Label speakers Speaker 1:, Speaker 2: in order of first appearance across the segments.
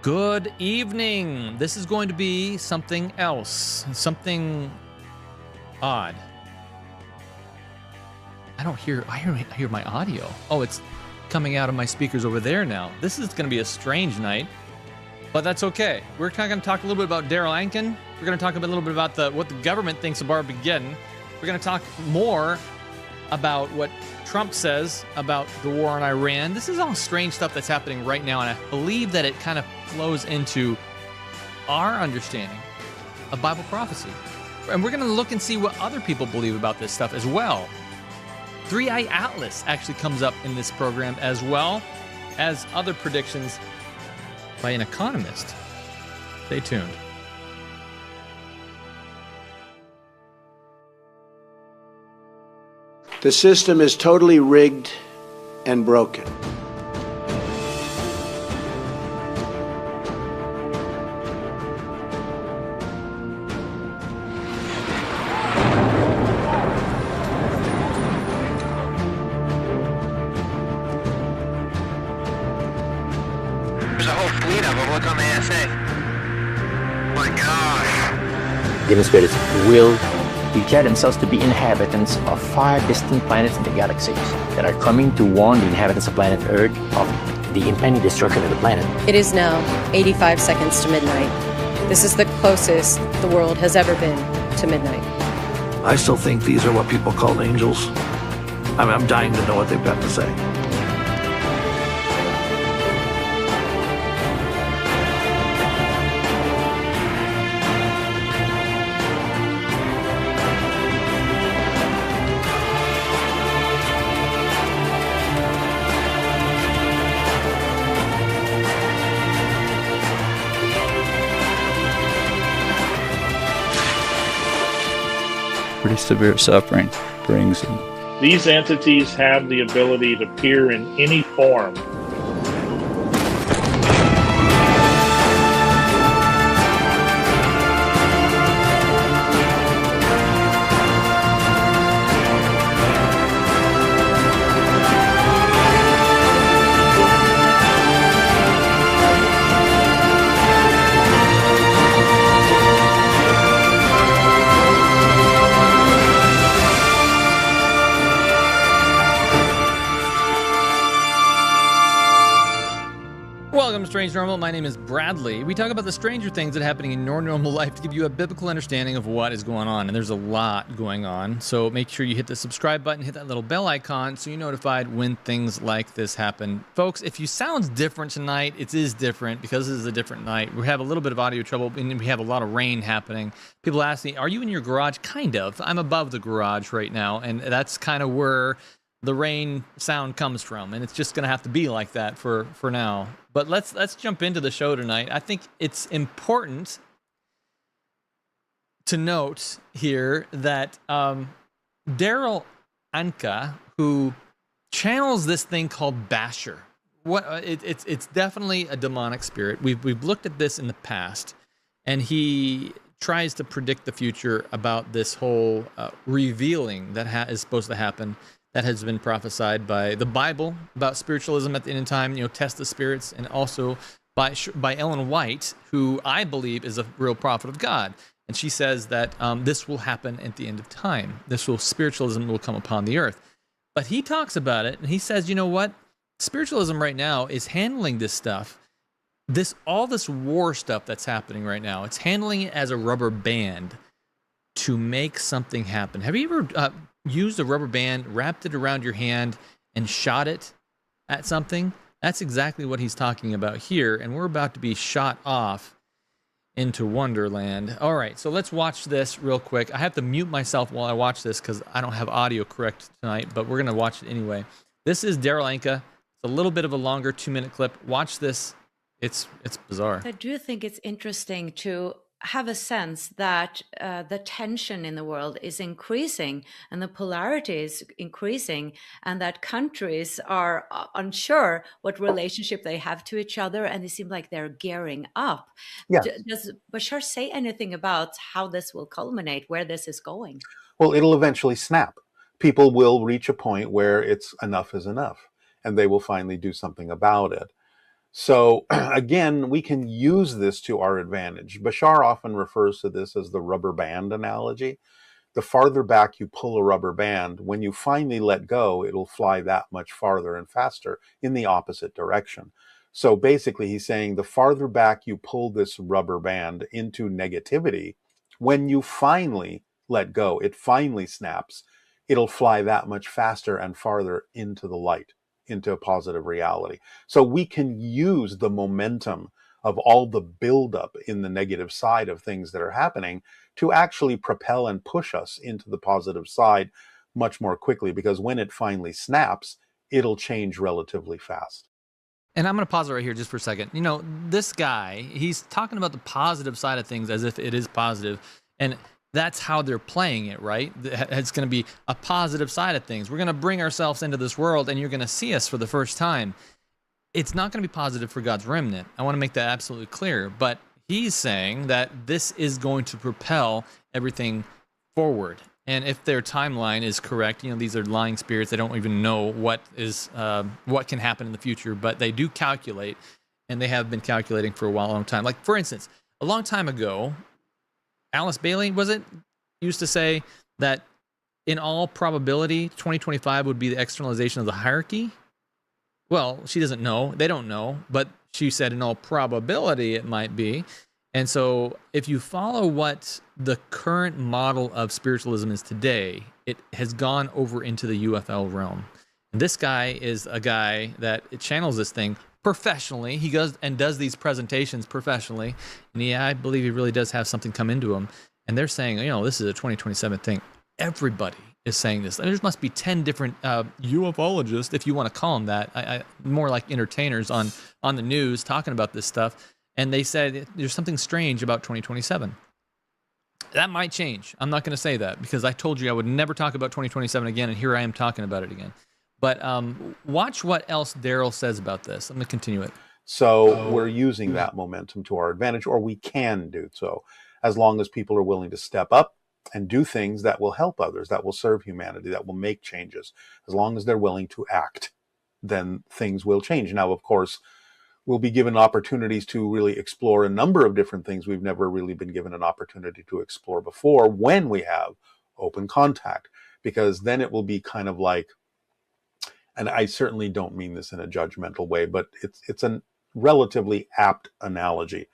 Speaker 1: Good evening. This is going to be something else, something odd. I hear my audio. Oh, it's coming out of my speakers over there now. This is going to be a strange night, but that's okay. We're going to talk a little bit about Darryl Anka. We're going to talk a little bit about what the government thinks of Armageddon. We're going to talk more about what Trump says about the war on Iran. This is all strange stuff that's happening right now, and I believe that it kind of flows into our understanding of Bible prophecy. And we're going to look and see what other people believe about this stuff as well. Three-Eye Atlas actually comes up in this program, as well as other predictions by an economist. Stay tuned.
Speaker 2: The system is totally rigged and broken.
Speaker 3: There's a whole fleet of them. Look on the SA. My gosh.
Speaker 4: Demonstrated will declare themselves to be inhabitants of far distant planets in the galaxies that are coming to warn the inhabitants of planet Earth of the impending destruction of the planet.
Speaker 5: It is now 85 seconds to midnight. This is the closest the world has ever been to midnight.
Speaker 6: I still think these are what people call angels. I'm dying to know what they've got to say.
Speaker 7: Pretty severe suffering brings them.
Speaker 8: These entities have the ability to appear in any form.
Speaker 1: Welcome to Strange Normal. My name is Bradley. We talk about the stranger things that are happening in your normal life to give you a biblical understanding of what is going on. And there's a lot going on. So make sure you hit the subscribe button, hit that little bell icon so you're notified when things like this happen. Folks, if you sound different tonight, it is different because this is a different night. We have a little bit of audio trouble and we have a lot of rain happening. People ask me, are you in your garage? Kind of. I'm above the garage right now. And that's kind of where the rain sound comes from, and it's just going to have to be like that for now. But let's jump into the show tonight. I think it's important to note here that Darryl Anka, who channels this thing called Bashar, it's definitely a demonic spirit. We've looked at this in the past, and he tries to predict the future about this whole revealing that is supposed to happen. That has been prophesied by the Bible about spiritualism at the end of time, test the spirits, and also by Ellen White, who I believe is a real prophet of God. And she says that this will happen at the end of time. Spiritualism will come upon the earth. But he talks about it, and he says, you know what? Spiritualism right now is handling this stuff, all this war stuff that's happening right now. It's handling it as a rubber band to make something happen. Have you ever used a rubber band, wrapped it around your hand, and shot it at something? That's exactly what he's talking about here, and we're about to be shot off into Wonderland. All right, so let's watch this real quick. I have to mute myself while I watch this because I don't have audio correct tonight, but we're going to watch it anyway. This is Darryl Anka. It's a little bit of a longer 2-minute clip. Watch this. It's bizarre.
Speaker 9: I do think it's interesting to have a sense that the tension in the world is increasing and the polarity is increasing, and that countries are unsure what relationship they have to each other, and they seem like they're gearing up.
Speaker 10: Yes.
Speaker 9: Does Bashar say anything about how this will culminate, where this is going?
Speaker 10: Well, it'll eventually snap. People will reach a point where enough is enough, and they will finally do something about it. So again, we can use this to our advantage. Bashar often refers to this as the rubber band analogy. The farther back you pull a rubber band, when you finally let go, it'll fly that much farther and faster in the opposite direction. So basically, he's saying the farther back you pull this rubber band into negativity, when you finally let go, it finally snaps, it'll fly that much faster and farther into the light, into a positive reality. So we can use the momentum of all the buildup in the negative side of things that are happening to actually propel and push us into the positive side much more quickly, because when it finally snaps, it'll change relatively fast.
Speaker 1: And I'm going to pause it right here just for a second. You know, this guy, he's talking about the positive side of things as if it is positive. And that's how they're playing it, right? It's going to be a positive side of things. We're going to bring ourselves into this world and you're going to see us for the first time. It's not going to be positive for God's remnant. I want to make that absolutely clear. But he's saying that this is going to propel everything forward. And if their timeline is correct, you know, these are lying spirits. They don't even know what can happen in the future, but they do calculate, and they have been calculating for a long time. Like, for instance, a long time ago, Alice Bailey, was it, used to say that in all probability, 2025 would be the externalization of the hierarchy. Well, she doesn't know. They don't know, but she said in all probability it might be. And so if you follow what the current model of spiritualism is today, it has gone over into the UFL realm. And this guy is a guy that channels this thing professionally. He goes and does these presentations professionally. And I believe he really does have something come into him. And they're saying, you know, this is a 2027 thing. Everybody is saying this. There must be 10 different ufologists, if you want to call them that, more like entertainers on the news talking about this stuff. And they said there's something strange about 2027. That might change. I'm not going to say that because I told you I would never talk about 2027 again, and here I am talking about it again. But watch what else Darryl says about this. I'm going to continue it.
Speaker 10: So we're using that momentum to our advantage, or we can do so, as long as people are willing to step up and do things that will help others, that will serve humanity, that will make changes. As long as they're willing to act, then things will change. Now, of course, we'll be given opportunities to really explore a number of different things we've never really been given an opportunity to explore before when we have open contact, because then it will be kind of like, and I certainly don't mean this in a judgmental way, but it's a relatively apt analogy.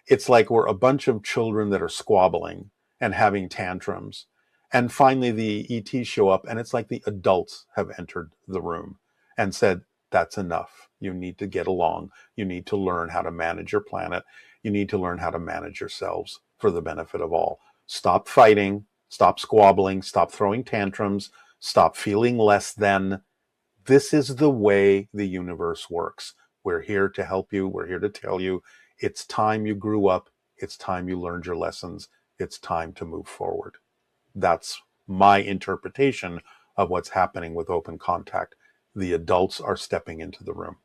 Speaker 10: It's like we're a bunch of children that are squabbling and having tantrums. And finally the ETs show up, and it's like the adults have entered the room and said, that's enough. You need to get along. You need to learn how to manage your planet. You need to learn how to manage yourselves for the benefit of all. Stop fighting. Stop squabbling. Stop throwing tantrums. Stop feeling less than. This is the way the universe works. We're here to help you. We're here to tell you it's time you grew up. It's time you learned your lessons. It's time to move forward. That's my interpretation of what's happening with open contact. The adults are stepping into the room.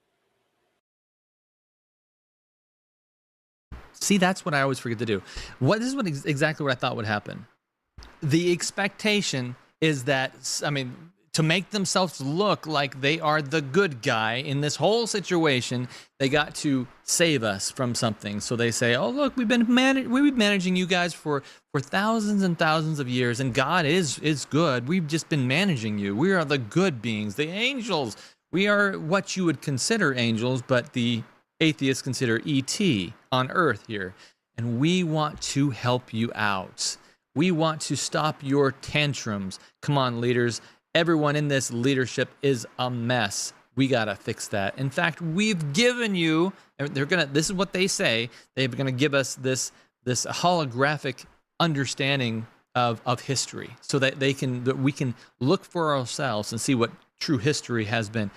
Speaker 1: See, that's what I always forget to do. This is exactly what I thought would happen. The expectation is that, to make themselves look like they are the good guy in this whole situation, they got to save us from something. So they say, oh, look, we've been managing you guys for thousands and thousands of years, and God is good. We've just been managing you. We are the good beings, the angels. We are what you would consider angels, but the atheists consider ET on Earth here. And we want to help you out. We want to stop your tantrums. Come on, leaders. Everyone in this leadership is a mess. We got to fix that. In fact, we've given you, this is what they say, they're going to give us this holographic understanding of history so that we can look for ourselves and see what true history has been.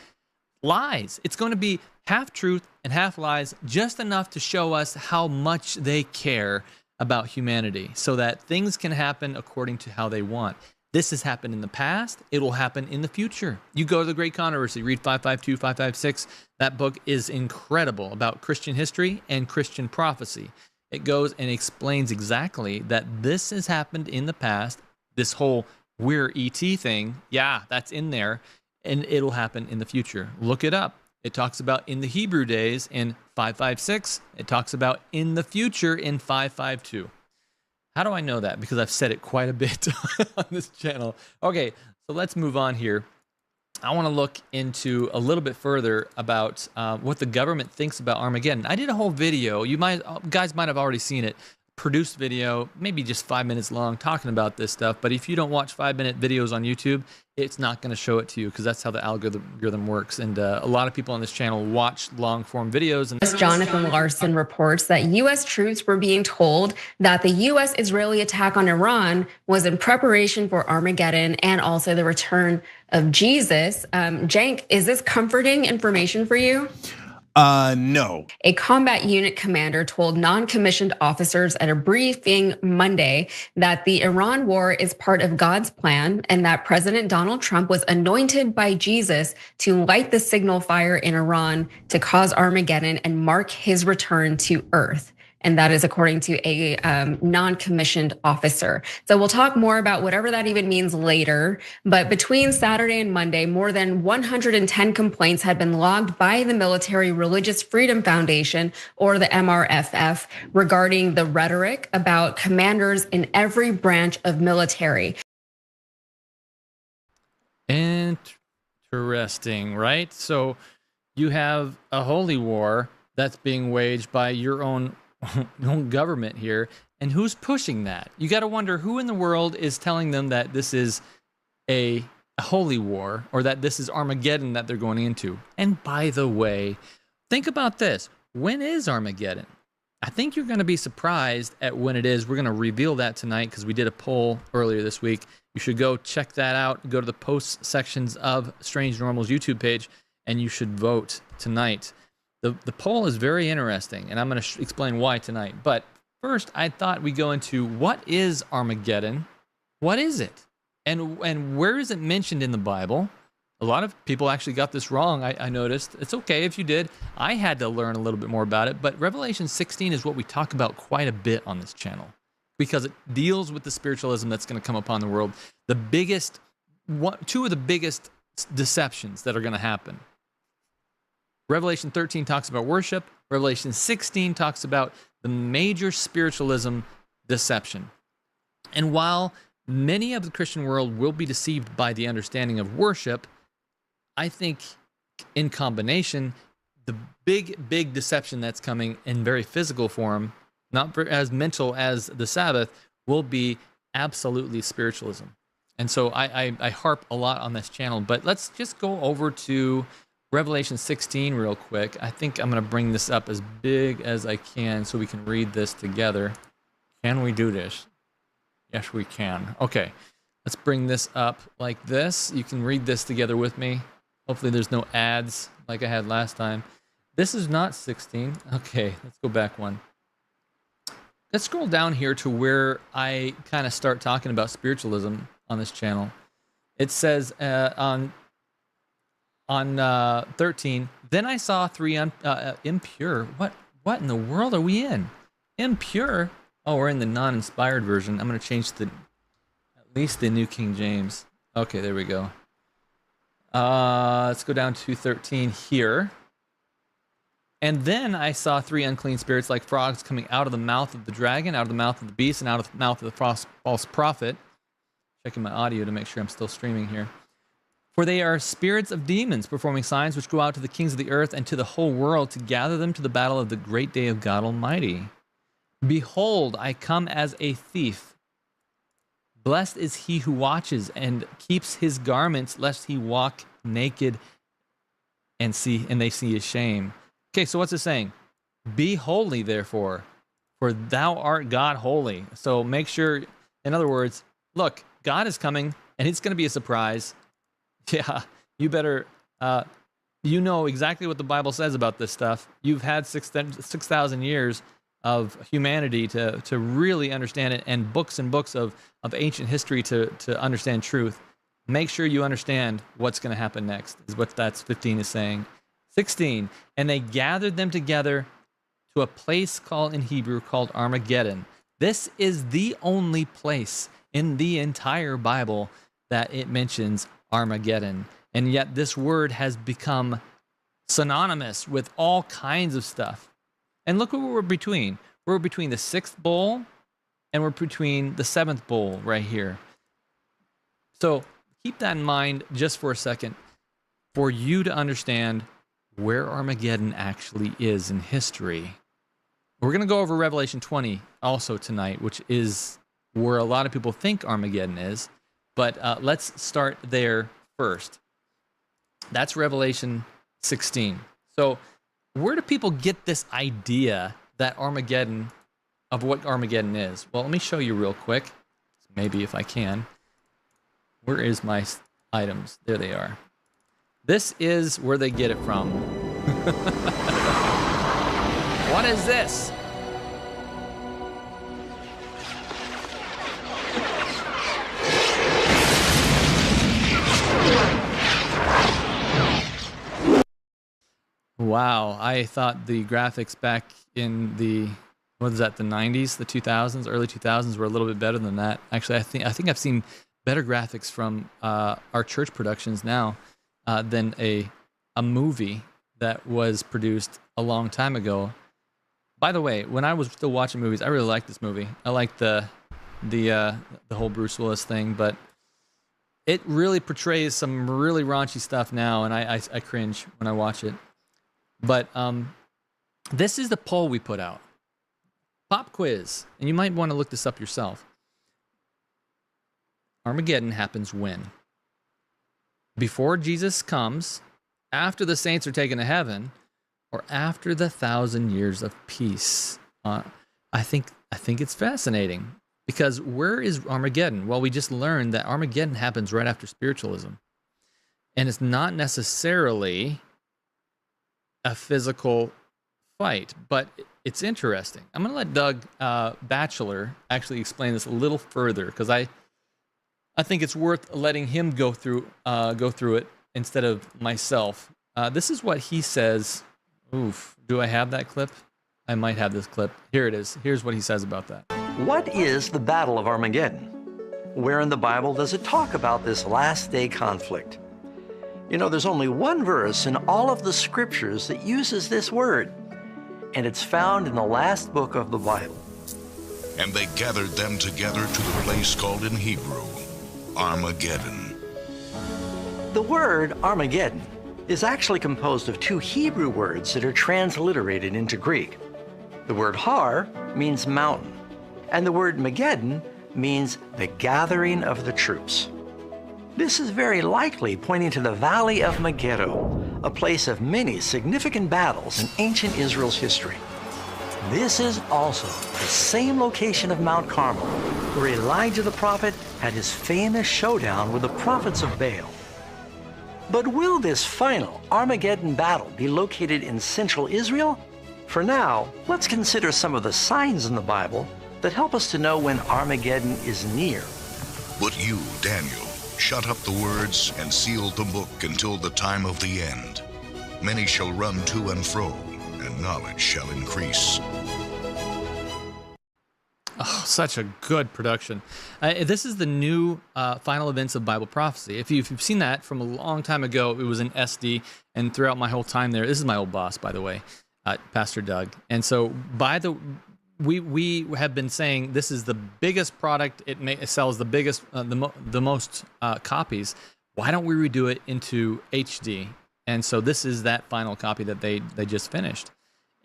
Speaker 1: Lies. It's going to be half truth and half lies, just enough to show us how much they care about humanity so that things can happen according to how they want. This has happened in the past. It will happen in the future. You go to the Great Controversy, read 552, 556. That book is incredible about Christian history and Christian prophecy. It goes and explains exactly that this has happened in the past. This whole we're ET thing, yeah, that's in there, and it'll happen in the future. Look it up. It talks about in the Hebrew days in 556. It talks about in the future in 552. How do I know that? Because I've said it quite a bit on this channel. Okay, so let's move on here. I want to look into a little bit further about what the government thinks about Armageddon. I did a whole video. You guys might have already seen it. Produced video, maybe just 5 minutes long, talking about this stuff. But if you don't watch 5-minute videos on YouTube, it's not going to show it to you because that's how the algorithm works. And a lot of people on this channel watch long-form videos. And
Speaker 11: Jonathan Larson reports that U.S. troops were being told that the U.S.-Israeli attack on Iran was in preparation for Armageddon and also the return of Jesus. Cenk, is this comforting information for you?
Speaker 12: No.
Speaker 11: A combat unit commander told non-commissioned officers at a briefing Monday that the Iran war is part of God's plan and that President Donald Trump was anointed by Jesus to light the signal fire in Iran to cause Armageddon and mark his return to Earth. And that is according to a non-commissioned officer. So we'll talk more about whatever that even means later. But between Saturday and Monday, more than 110 complaints had been logged by the Military Religious Freedom Foundation, or the MRFF, regarding the rhetoric about commanders in every branch of military.
Speaker 1: Interesting, right? So you have a holy war that's being waged by your own government here, and who's pushing that? You got to wonder who in the world is telling them that this is a holy war or that this is Armageddon that they're going into. And by the way, think about this. When is Armageddon? I think you're going to be surprised at when it is. We're going to reveal that tonight because we did a poll earlier this week. You should go check that out. Go to the post sections of Strange Normal's YouTube page and you should vote tonight. The poll is very interesting, and I'm going to explain why tonight. But first, I thought we'd go into what is Armageddon? What is it? And where is it mentioned in the Bible? A lot of people actually got this wrong, I noticed. It's okay if you did. I had to learn a little bit more about it. But Revelation 16 is what we talk about quite a bit on this channel because it deals with the spiritualism that's going to come upon the world. Two of the biggest deceptions that are going to happen. Revelation 13 talks about worship. Revelation 16 talks about the major spiritualism deception. And while many of the Christian world will be deceived by the understanding of worship, I think in combination, the big deception that's coming in very physical form, not as mental as the Sabbath, will be absolutely spiritualism. And so I harp a lot on this channel, but let's just go over to Revelation 16 real quick. I think I'm going to bring this up as big as I can so we can read this together. Can we do this? Yes, we can. Okay, let's bring this up like this. You can read this together with me. Hopefully there's no ads like I had last time. This is not 16. Okay, let's go back one. Let's scroll down here to where I kind of start talking about spiritualism on this channel. It says on 13, then I saw three impure. What in the world are we in? Impure? Oh, we're in the non-inspired version. I'm going to change at least the New King James. Okay, there we go. Let's go down to 13 here. And then I saw three unclean spirits like frogs coming out of the mouth of the dragon, out of the mouth of the beast, and out of the mouth of the false prophet. Checking my audio to make sure I'm still streaming here. For they are spirits of demons performing signs which go out to the kings of the earth and to the whole world to gather them to the battle of the great day of God Almighty. Behold, I come as a thief. Blessed is he who watches and keeps his garments, lest he walk naked and they see his shame. Okay, so what's it saying? Be holy, therefore, for thou art God holy. So make sure, in other words, look, God is coming, and it's going to be a surprise. Yeah, you better, you know exactly what the Bible says about this stuff. You've had 6,000 years of humanity to really understand it, and books of ancient history to understand truth. Make sure you understand what's going to happen next, is what that 15 is saying. 16, and they gathered them together to a place called in Hebrew called Armageddon. This is the only place in the entire Bible that it mentions Armageddon. And yet this word has become synonymous with all kinds of stuff. And look what we're between. We're between the 6th bowl and we're between the 7th bowl right here. So keep that in mind just for a second for you to understand where Armageddon actually is in history. We're going to go over Revelation 20 also tonight, which is where a lot of people think Armageddon is. But let's start there first. That's Revelation 16. So where do people get this idea that Armageddon, of what Armageddon is? Well, let me show you real quick. Maybe if I can. Where is my items? There they are. This is where they get it from. What is this? Wow, I thought the graphics back in the, what is that, the 90s, the 2000s, early 2000s were a little bit better than that. Actually, I think I've seen better graphics from our church productions now than a movie that was produced a long time ago. By the way, when I was still watching movies, I really liked this movie. I liked the whole Bruce Willis thing, but it really portrays some really raunchy stuff now, and I cringe when I watch it. But this is the poll we put out. Pop quiz, and you might want to look this up yourself. Armageddon happens when? Before Jesus comes, after the saints are taken to heaven, or after the 1,000 years of peace? I think it's fascinating, because where is Armageddon? Well, we just learned that Armageddon happens right after spiritualism, and it's not necessarily a physical fight, but it's interesting. I'm going to let Doug Batchelor actually explain this a little further, because I think it's worth letting him go through it instead of myself. This is what he says. Oof, do I have that clip? I might have this clip. Here it is. Here's what he says about that.
Speaker 13: What is the Battle of Armageddon? Where in the Bible does it talk about this last day conflict? You know, there's only one verse in all of the scriptures that uses this word, and it's found in the last book of the Bible.
Speaker 14: And they gathered them together to the place called in Hebrew, Armageddon.
Speaker 13: The word Armageddon is actually composed of two Hebrew words that are transliterated into Greek. The word har means mountain, and the word Mageddon means the gathering of the troops. This is very likely pointing to the Valley of Megiddo, a place of many significant battles in ancient Israel's history. This is also the same location of Mount Carmel, where Elijah the prophet had his famous showdown with the prophets of Baal. But will this final Armageddon battle be located in central Israel? For now, let's consider some of the signs in the Bible that help us to know when Armageddon is near.
Speaker 14: But you, Daniel, shut up the words and seal the book until the time of the end. Many shall run to and fro, and knowledge shall increase.
Speaker 1: Oh, such a good production. This is the new final events of Bible prophecy. If you've seen that from a long time ago, it was in SD, and throughout my whole time there, this is my old boss, by the way, Pastor Doug. And so we have been saying this is the biggest product. It sells the biggest, the most copies. Why don't we redo it into HD? And so this is that final copy that they just finished.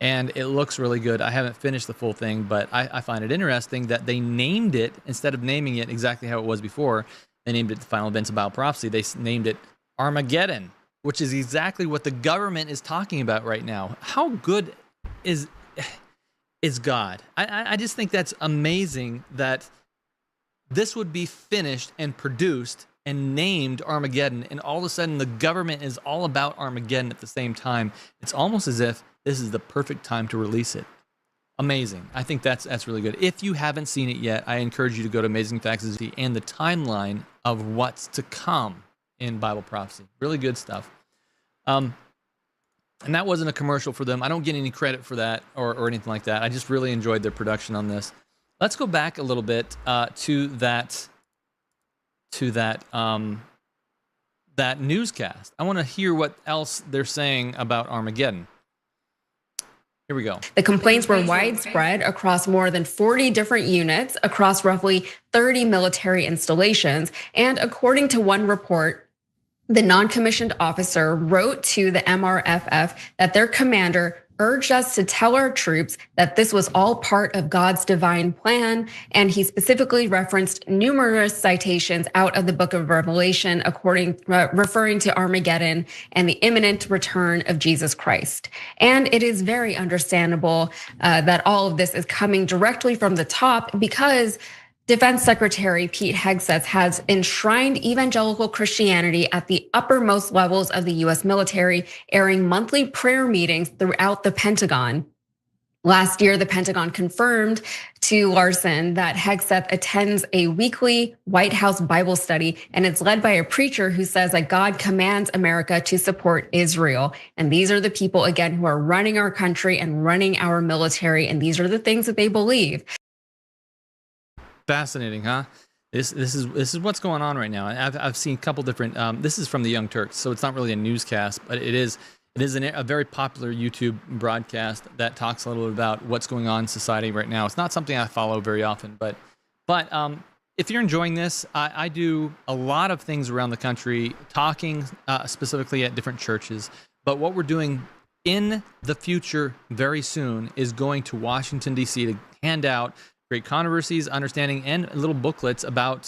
Speaker 1: And it looks really good. I haven't finished the full thing, but I find it interesting that they named it, instead of naming it exactly how it was before, they named it the Final Events of Bible Prophecy. They named it Armageddon, which is exactly what the government is talking about right now. How good is God? I just think that's amazing that this would be finished and produced and named Armageddon, and all of a sudden the government is all about Armageddon at the same time. It's almost as if this is the perfect time to release it. Amazing. I think that's really good. If you haven't seen it yet, I encourage you to go to Amazing Facts and the timeline of what's to come in Bible prophecy. Really good stuff. And that wasn't a commercial for them. I don't get any credit for that or anything like that. I just really enjoyed their production on this. Let's go back a little bit to that that newscast. I want to hear what else they're saying about Armageddon. Here we go.
Speaker 11: The complaints were widespread across more than 40 different units, across roughly 30 military installations. And according to one report, the non-commissioned officer wrote to the MRFF that their commander urged us to tell our troops that this was all part of God's divine plan. And he specifically referenced numerous citations out of the book of Revelation, referring to Armageddon and the imminent return of Jesus Christ. And it is very understandable that all of this is coming directly from the top, because Defense Secretary Pete Hegseth has enshrined evangelical Christianity at the uppermost levels of the US military, airing monthly prayer meetings throughout the Pentagon. Last year, the Pentagon confirmed to Larson that Hegseth attends a weekly White House Bible study, and it's led by a preacher who says that God commands America to support Israel. And these are the people, again, who are running our country and running our military, and these are the things that they believe.
Speaker 1: Fascinating, huh? This is what's going on right now. I've seen a couple different. This is from the Young Turks, so it's not really a newscast, but it is a very popular YouTube broadcast that talks a little bit about what's going on in society right now. It's not something I follow very often, but if you're enjoying this, I do a lot of things around the country, talking specifically at different churches. But what we're doing in the future very soon is going to Washington, D.C. to hand out great controversies, understanding, and little booklets about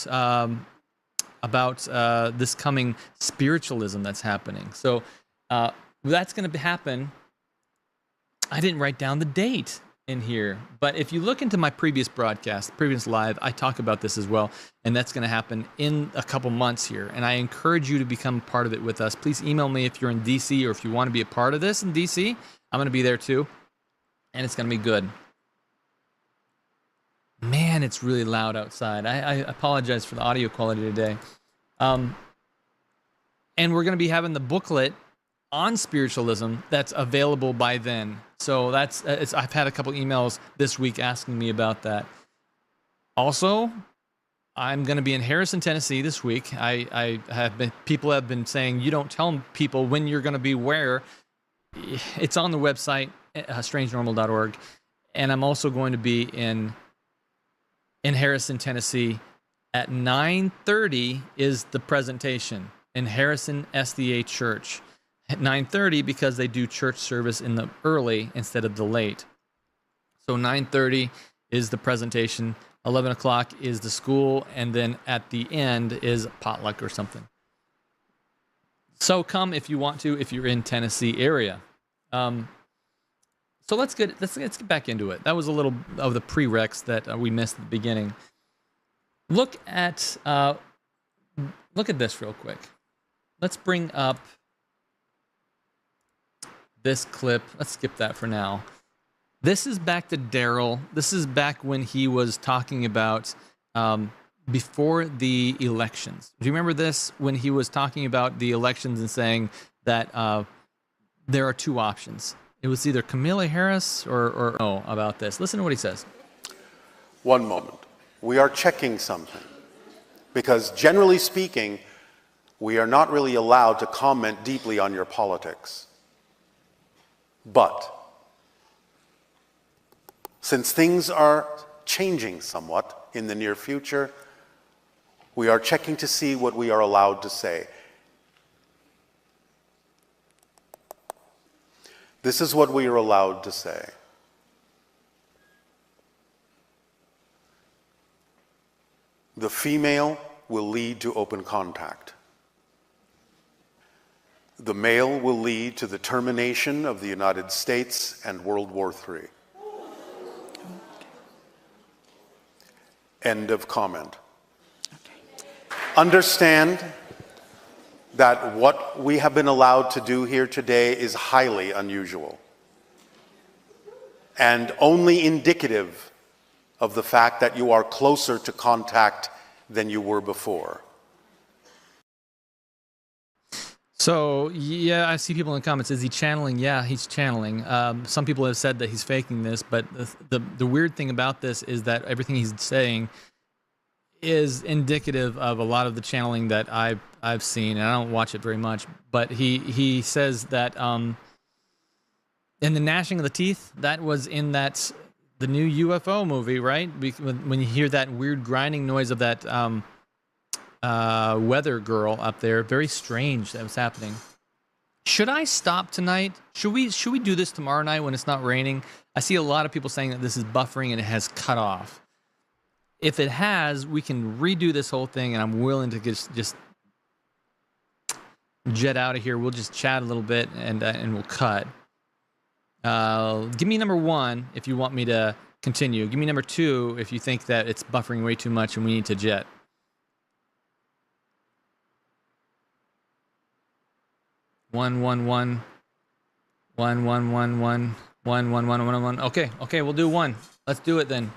Speaker 1: this coming spiritualism that's happening. So that's going to happen. I didn't write down the date in here, but if you look into my previous broadcast, previous live, I talk about this as well, and that's going to happen in a couple months here. And I encourage you to become part of it with us. Please email me if you're in DC or if you want to be a part of this in DC. I'm going to be there too, and it's going to be good. Man, it's really loud outside. I apologize for the audio quality today. And we're going to be having the booklet on spiritualism that's available by then. So I've had a couple emails this week asking me about that. Also, I'm going to be in Harrison, Tennessee this week. People have been saying, you don't tell people when you're going to be where. It's on the website, strangenormal.org. And I'm also going to be in Harrison, Tennessee at 9:30 is the presentation in Harrison SDA Church. At 9:30 because they do church service in the early instead of the late. So 9:30 is the presentation, 11 o'clock is the school, and then at the end is potluck or something. So come if you want to, if you're in Tennessee area. So let's get back into it. That was a little of the prereqs that we missed at the beginning. Look at this real quick. Let's bring up this clip. Let's skip that for now. This is back to Darryl. This is back when he was talking about before the elections. Do you remember this? When he was talking about the elections and saying that there are two options. It was either Kamala Harris or no about this. Listen to what he says.
Speaker 10: One moment. We are checking something. Because generally speaking, we are not really allowed to comment deeply on your politics. But since things are changing somewhat in the near future, we are checking to see what we are allowed to say. This is what we are allowed to say. The female will lead to open contact. The male will lead to the termination of the United States and World War III. End of comment. Understand that what we have been allowed to do here today is highly unusual and only indicative of the fact that you are closer to contact than you were before.
Speaker 1: So, yeah, I see people in the comments. Is he channeling? Yeah, he's channeling. Some people have said that he's faking this, but the weird thing about this is that everything he's saying, is indicative of a lot of the channeling that I've seen, and I don't watch it very much. But he says that in the gnashing of the teeth, that was in the new UFO movie, right? When you hear that weird grinding noise of that weather girl up there, very strange that was happening. Should I stop tonight? Should we do this tomorrow night when it's not raining? I see a lot of people saying that this is buffering and it has cut off. If it has, we can redo this whole thing, and I'm willing to just jet out of here. We'll just chat a little bit and we'll cut. Give me number 1 if you want me to continue. Give me number 2 if you think that it's buffering way too much and we need to jet. One. Okay, we'll do 1. Let's do it then.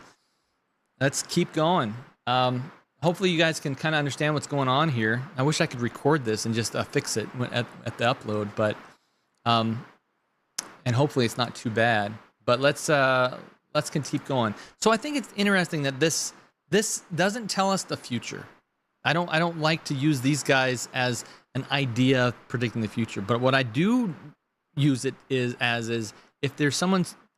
Speaker 1: Let's keep going. Hopefully you guys can kind of understand what's going on here. I wish I could record this and just fix it at the upload, but and hopefully it's not too bad. But let's keep going. So I think it's interesting that this doesn't tell us the future. I don't like to use these guys as an idea of predicting the future, but what I do use it is if there's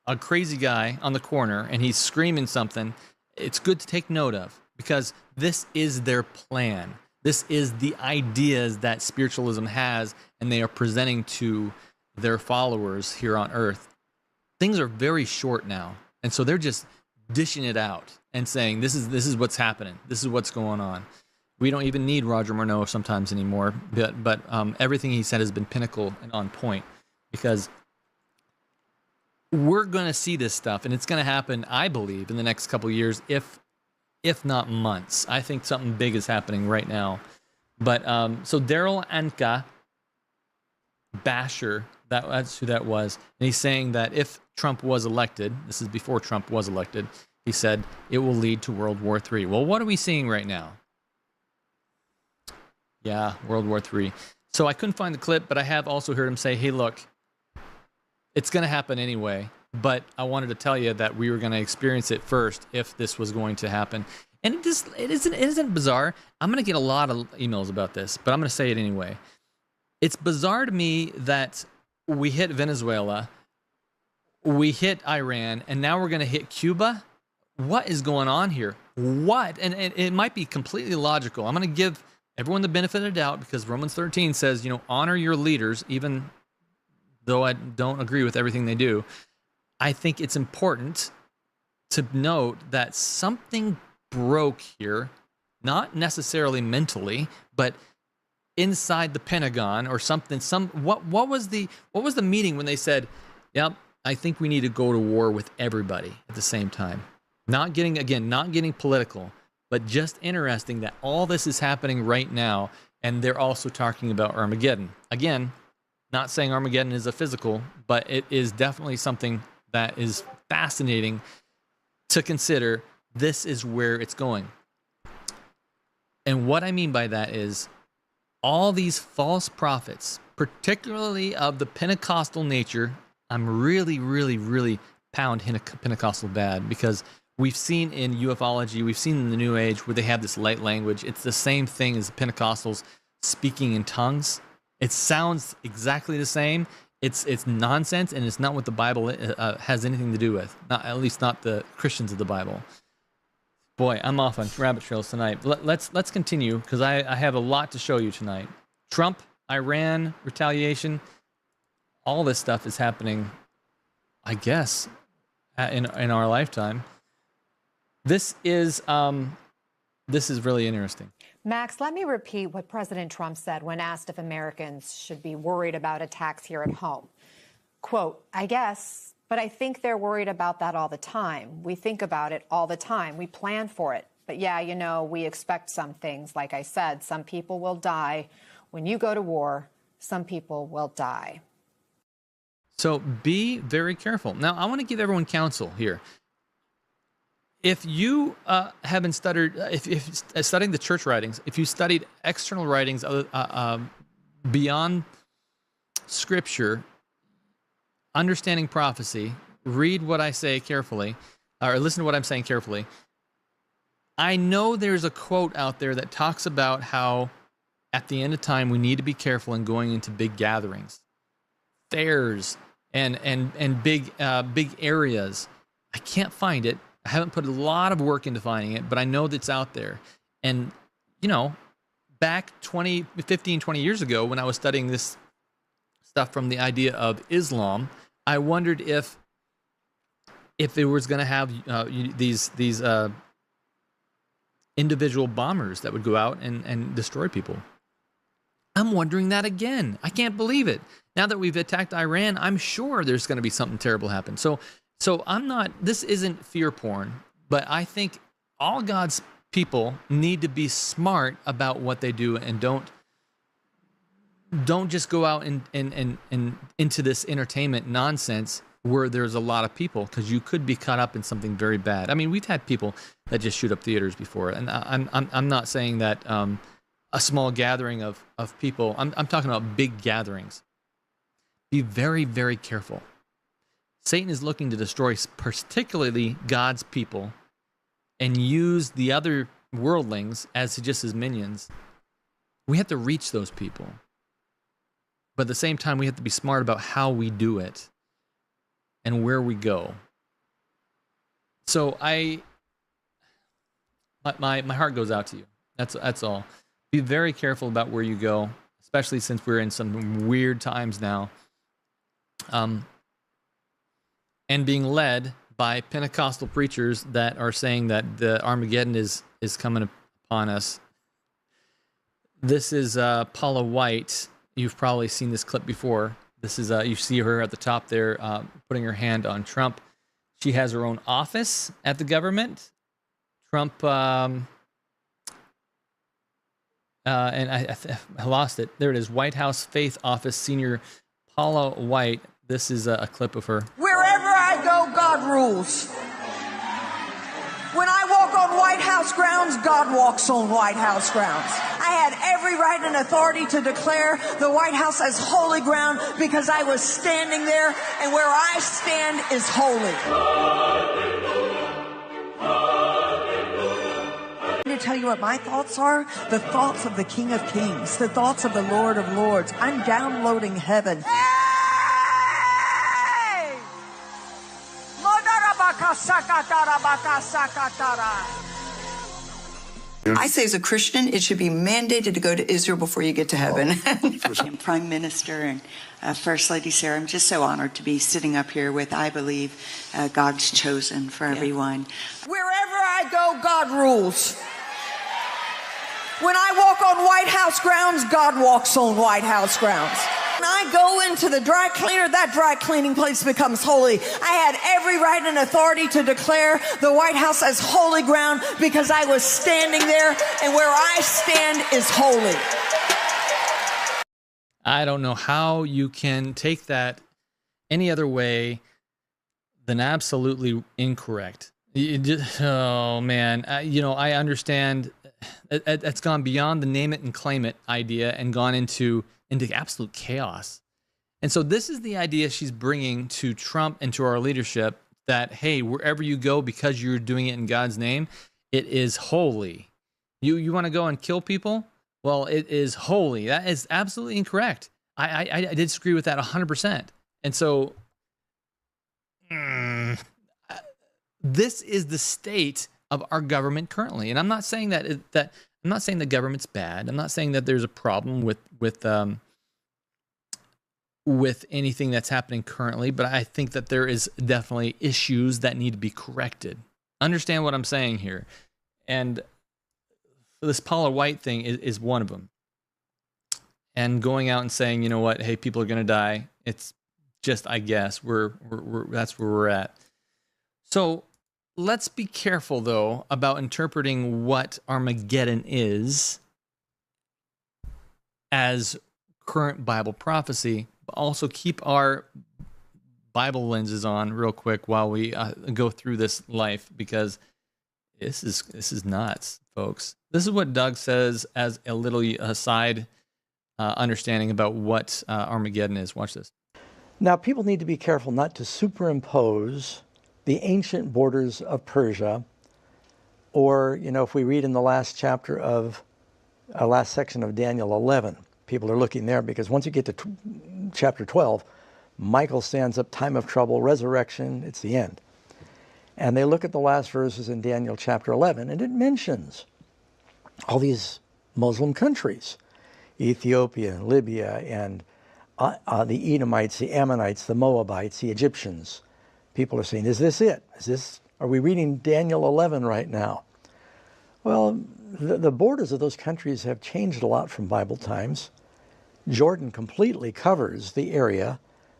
Speaker 1: a crazy guy on the corner and he's screaming something, it's good to take note of, because this is their plan. This is the ideas that spiritualism has, and they are presenting to their followers here on earth. Things are very short now, and so they're just dishing it out and saying this is what's happening. This is what's going on. We don't even need Roger Morneau sometimes anymore, but everything he said has been pinnacle and on point, because we're going to see this stuff, and it's going to happen, I believe, in the next couple of years, if not months. I think something big is happening right now. But so Darryl Anka, Bashar, that's who that was, and he's saying that if Trump was elected, this is before Trump was elected, he said it will lead to World War III. Well, what are we seeing right now? Yeah, World War III. So I couldn't find the clip, but I have also heard him say, hey, look, it's going to happen anyway, but I wanted to tell you that we were going to experience it first if this was going to happen. And it isn't bizarre. I'm going to get a lot of emails about this, but I'm going to say it anyway. It's bizarre to me that we hit Venezuela, we hit Iran, and now we're going to hit Cuba. What is going on here? What? And it might be completely logical. I'm going to give everyone the benefit of the doubt, because Romans 13 says, honor your leaders, even though I don't agree with everything they do. I think it's important to note that something broke here, not necessarily mentally, but inside the Pentagon or something. What was the meeting when they said, yep, I think we need to go to war with everybody at the same time? Not getting political, but just interesting that all this is happening right now, and they're also talking about Armageddon. Again, not saying Armageddon is a physical, but it is definitely something that is fascinating to consider. This is where it's going. And what I mean by that is all these false prophets, particularly of the Pentecostal nature. I'm really, really, really pound Pentecostal bad, because we've seen in ufology, we've seen in the New Age where they have this light language. It's the same thing as Pentecostals speaking in tongues. It sounds exactly the same. It's nonsense, and it's not what the Bible has anything to do with. At least not the Christians of the Bible. Boy, I'm off on rabbit trails tonight. Let's continue, because I have a lot to show you tonight. Trump, Iran, retaliation, all this stuff is happening, I guess, in our lifetime. This is really interesting.
Speaker 15: Max, let me repeat what President Trump said when asked if Americans should be worried about attacks here at home. Quote, I guess, but I think they're worried about that all the time. We think about it all the time. We plan for it. But yeah, we expect some things. Like I said, some people will die. When you go to war, some people will die.
Speaker 1: So be very careful. Now, I want to give everyone counsel here. If you have been studying the church writings, if you studied external writings beyond Scripture, understanding prophecy, read what I say carefully, or listen to what I'm saying carefully, I know there's a quote out there that talks about how at the end of time we need to be careful in going into big gatherings, fairs, and big areas. I can't find it. I haven't put a lot of work into finding it, but I know that's out there. And, you know, back 15, 20 years ago when I was studying this stuff from the idea of Islam, I wondered if it was going to have these individual bombers that would go out and destroy people. I'm wondering that again. I can't believe it. Now that we've attacked Iran, I'm sure there's going to be something terrible happen. So I'm not, this isn't fear porn, but I think all God's people need to be smart about what they do and don't just go out and into this entertainment nonsense where there's a lot of people, because you could be caught up in something very bad. I mean, we've had people that just shoot up theaters before, and I'm not saying that a small gathering of people. I'm talking about big gatherings. Be very, very careful. Satan is looking to destroy particularly God's people and use the other worldlings as just his minions. We have to reach those people. But at the same time, we have to be smart about how we do it and where we go. So my heart goes out to you. That's all. Be very careful about where you go, especially since we're in some weird times now. And being led by Pentecostal preachers that are saying that the Armageddon is coming upon us. This is Paula White. You've probably seen this clip before. This is you see her at the top there, putting her hand on Trump. She has her own office at the government. Trump, and I lost it. There it is. White House Faith Office Senior Paula White. This is a clip of her.
Speaker 16: Wherever I go, God rules. When I walk on White House grounds, God walks on White House grounds. I had every right and authority to declare the White House as holy ground because I was standing there, and where I stand is holy. I'm going to tell you what my thoughts are. The thoughts of the King of Kings, the thoughts of the Lord of Lords. I'm downloading heaven.
Speaker 17: I say as a Christian, it should be mandated to go to Israel before you get to heaven.
Speaker 18: Prime Minister and First Lady Sarah, I'm just so honored to be sitting up here with, I believe, God's chosen for everyone.
Speaker 16: Wherever I go, God rules. When I walk on White House grounds, God walks on White House grounds. When I go into the dry cleaner, that dry cleaning place becomes holy. I had every right and authority to declare the White House as holy ground because I was standing there, and where I stand is holy.
Speaker 1: I don't know how you can take that any other way than absolutely incorrect. Oh, man. I understand it's gone beyond the name it and claim it idea and gone into absolute chaos. And so this is the idea she's bringing to Trump and to our leadership, that, hey, wherever you go, because you're doing it in God's name, it is holy. You want to go and kill people? Well, it is holy. That is absolutely incorrect. I disagree with that 100%. And so this is the state of our government currently. And I'm not saying that I'm not saying the government's bad. I'm not saying that there's a problem with anything that's happening currently, but I think that there is definitely issues that need to be corrected. Understand what I'm saying here. And this Paula White thing is one of them. And going out and saying, you know what, hey, people are going to die. It's just, I guess, we're that's where we're at. So let's be careful, though, about interpreting what Armageddon is as current Bible prophecy, but also keep our Bible lenses on real quick while we go through this life, because this is nuts, folks. This is what Doug says as a little aside understanding about what Armageddon is. Watch this.
Speaker 19: Now, people need to be careful not to superimpose the ancient borders of Persia Or, if we read in the last chapter of, last section of Daniel 11, people are looking there because once you get to chapter 12, Michael stands up, time of trouble, resurrection, it's the end. And they look at the last verses in Daniel chapter 11, and it mentions all these Muslim countries, Ethiopia, Libya, and the Edomites, the Ammonites, the Moabites, the Egyptians. People are saying, is this it? Are we reading Daniel 11 right now? Well, the borders of those countries have changed a lot from Bible times. Jordan completely covers the area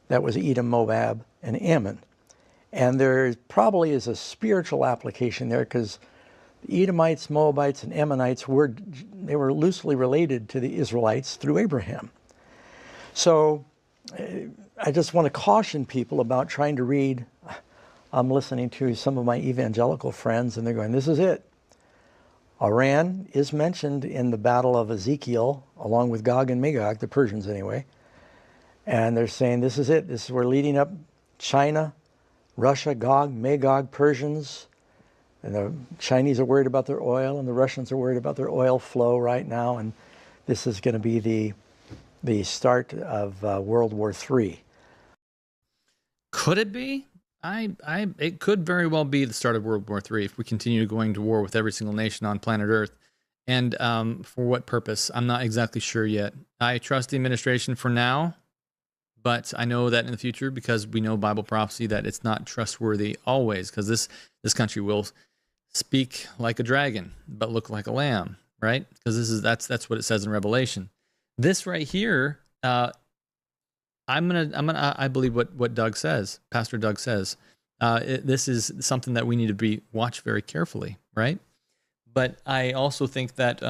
Speaker 19: that was Edom, Moab, and Ammon. And there probably is a spiritual application there because the Edomites, Moabites, and Ammonites were loosely related to the Israelites through Abraham. So I just want to caution people about trying to read. I'm listening to some of my evangelical friends, and they're going, this is it. Iran is mentioned in the Battle of Ezekiel, along with Gog and Magog, the Persians anyway. And they're saying, this is it. We're leading up China, Russia, Gog, Magog, Persians. And the Chinese are worried about their oil, and the Russians are worried about their oil flow right now. And this is going to be the start of World War III.
Speaker 1: Could it be? It could very well be the start of World War III if we continue going to war with every single nation on planet Earth. And for what purpose? I'm not exactly sure yet. I trust the administration for now, but I know that in the future, because we know Bible prophecy, that it's not trustworthy always, because this country will speak like a dragon but look like a lamb, right? Because that's what it says in Revelation. This right here, I believe what Doug says, Pastor Doug says. This is something that we need to watch very carefully, right? But I also think that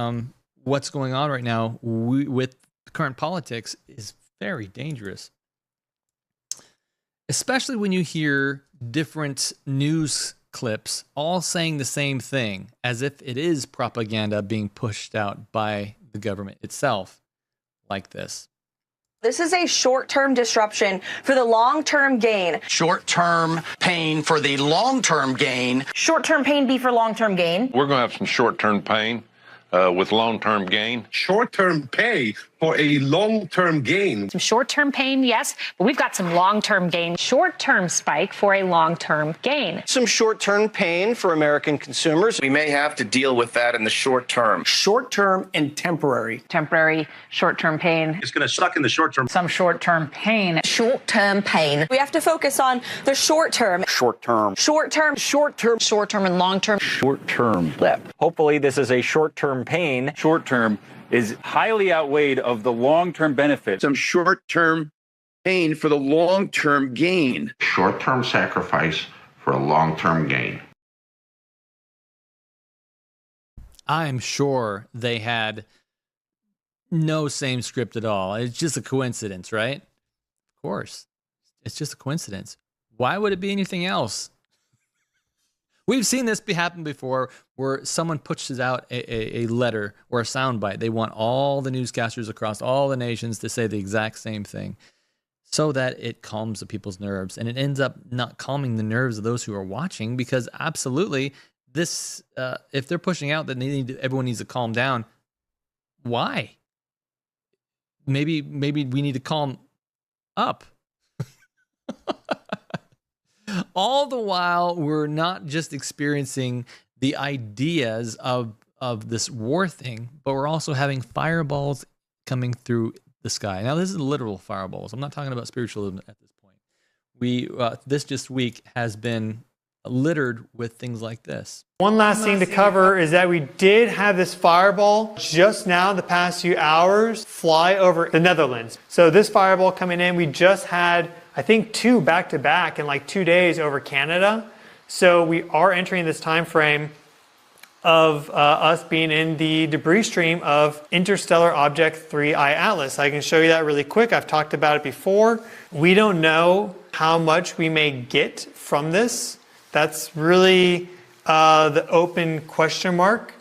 Speaker 1: what's going on right now with current politics is very dangerous, especially when you hear different news clips all saying the same thing, as if it is propaganda being pushed out by the government itself, like this.
Speaker 20: This is a short-term disruption for the long-term gain.
Speaker 21: Short-term pain for the long-term gain.
Speaker 20: Short-term pain be for long-term gain.
Speaker 22: We're going to have some short-term pain with long-term gain.
Speaker 23: Short-term pay for a long-term gain.
Speaker 24: Some short-term pain, yes, but we've got some long-term gain. Short-term spike for a long-term gain.
Speaker 25: Some short-term pain for American consumers.
Speaker 26: We may have to deal with that in the short term.
Speaker 25: Short-term and temporary.
Speaker 24: Temporary, short-term pain.
Speaker 23: It's going to suck in the short term.
Speaker 24: Some short-term pain.
Speaker 20: Short-term pain. We have to focus on the short-term.
Speaker 25: Short-term.
Speaker 20: Short-term.
Speaker 25: Short-term.
Speaker 24: Short-term and long-term.
Speaker 25: Short-term blip.
Speaker 27: Hopefully this is a short-term pain. Short-term is highly outweighed of the long-term benefit.
Speaker 23: Some short-term pain for the long-term gain.
Speaker 28: Short-term sacrifice for a long-term gain.
Speaker 1: I'm sure they had no same script at all. It's just a coincidence, right? Of course. It's just a coincidence. Why would it be anything else? We've seen this happen before, where someone pushes out a letter or a soundbite. They want all the newscasters across all the nations to say the exact same thing so that it calms the people's nerves. And it ends up not calming the nerves of those who are watching, because absolutely this, if they're pushing out that everyone needs to calm down, why? Maybe we need to calm up. All the while, we're not just experiencing the ideas of this war thing, but we're also having fireballs coming through the sky. Now, this is literal fireballs. I'm not talking about spiritualism at this point. This week has been littered with things like this.
Speaker 29: One last thing to cover is that we did have this fireball just now, the past few hours, fly over the Netherlands. So this fireball coming in, we just had, I think, 2 back-to-back in like 2 days over Canada. So we are entering this time frame of us being in the debris stream of interstellar object 3I Atlas. I can show you that really quick. I've talked about it before. We don't know how much we may get from this. That's really the open question mark.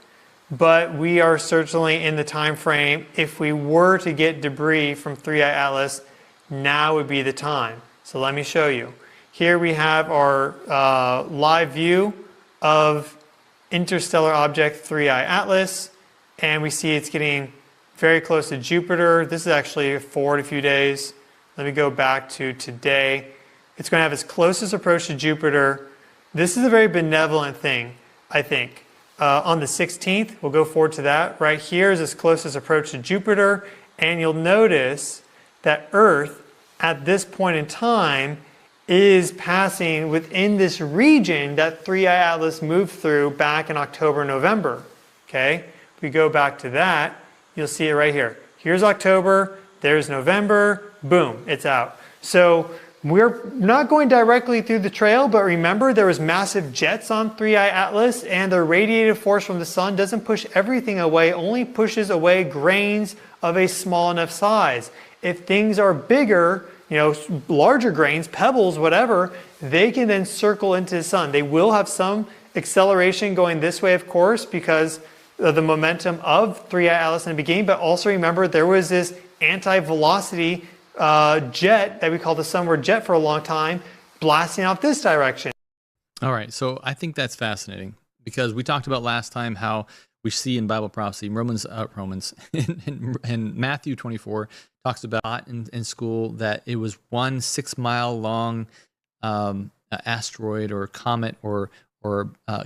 Speaker 29: But we are certainly in the time frame. If we were to get debris from 3I Atlas, now would be the time. So let me show you. Here we have our live view of interstellar object 3I Atlas, and we see it's getting very close to Jupiter. This is actually forward a few days. Let me go back to today. It's going to have its closest approach to Jupiter. This is a very benevolent thing, I think. On the 16th, we'll go forward to that. Right here is its closest approach to Jupiter, and you'll notice that Earth, at this point in time, is passing within this region that 3I Atlas moved through back in October, November. Okay? If we go back to that, you'll see it right here. Here's October, there's November, boom, it's out. So we're not going directly through the trail, but remember there was massive jets on 3I Atlas, and the radiative force from the sun doesn't push everything away, only pushes away grains of a small enough size. If things are bigger, larger grains, pebbles, whatever, they can then circle into the sun. They will have some acceleration going this way, of course, because of the momentum of 3I Atlas in the beginning, but also remember there was this anti-velocity jet that we called the sunward jet for a long time, blasting out this direction.
Speaker 1: All right, so I think that's fascinating because we talked about last time how we see in Bible prophecy, Romans, and Matthew 24 talks about in school that it was 1 6-mile long asteroid or comet or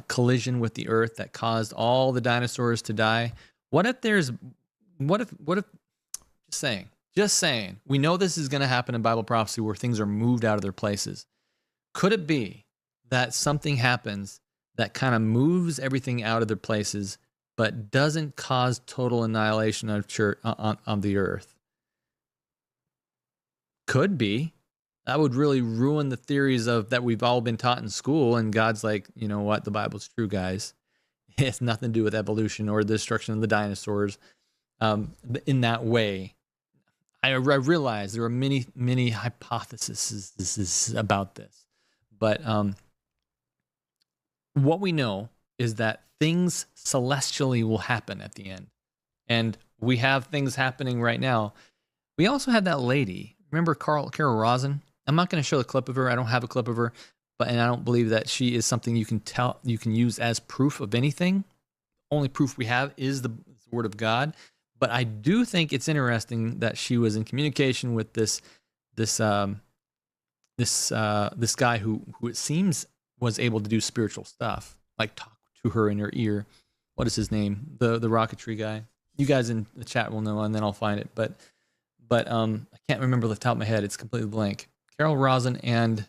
Speaker 1: collision with the Earth that caused all the dinosaurs to die. What if just saying, we know this is going to happen in Bible prophecy where things are moved out of their places. Could it be that something happens that kind of moves everything out of their places but doesn't cause total annihilation of on the Earth? Could be. That would really ruin the theories that we've all been taught in school, and God's like, you know what, the Bible's true, guys. It has nothing to do with evolution or the destruction of the dinosaurs in that way. I realize there are many hypotheses about this, but what we know is that things celestially will happen at the end, and we have things happening right now. We also had that lady. Remember Carol Rosin? I'm not going to show the clip of her. I don't have a clip of her, and I don't believe that she is something you can use as proof of anything. Only proof we have is the Word of God. But I do think it's interesting that she was in communication with this guy who it seems was able to do spiritual stuff, like talk to her in her ear. What is his name? The rocketry guy. You guys in the chat will know, and then I'll find it. But I can't remember the top of my head. It's completely blank. Carol Rosin and that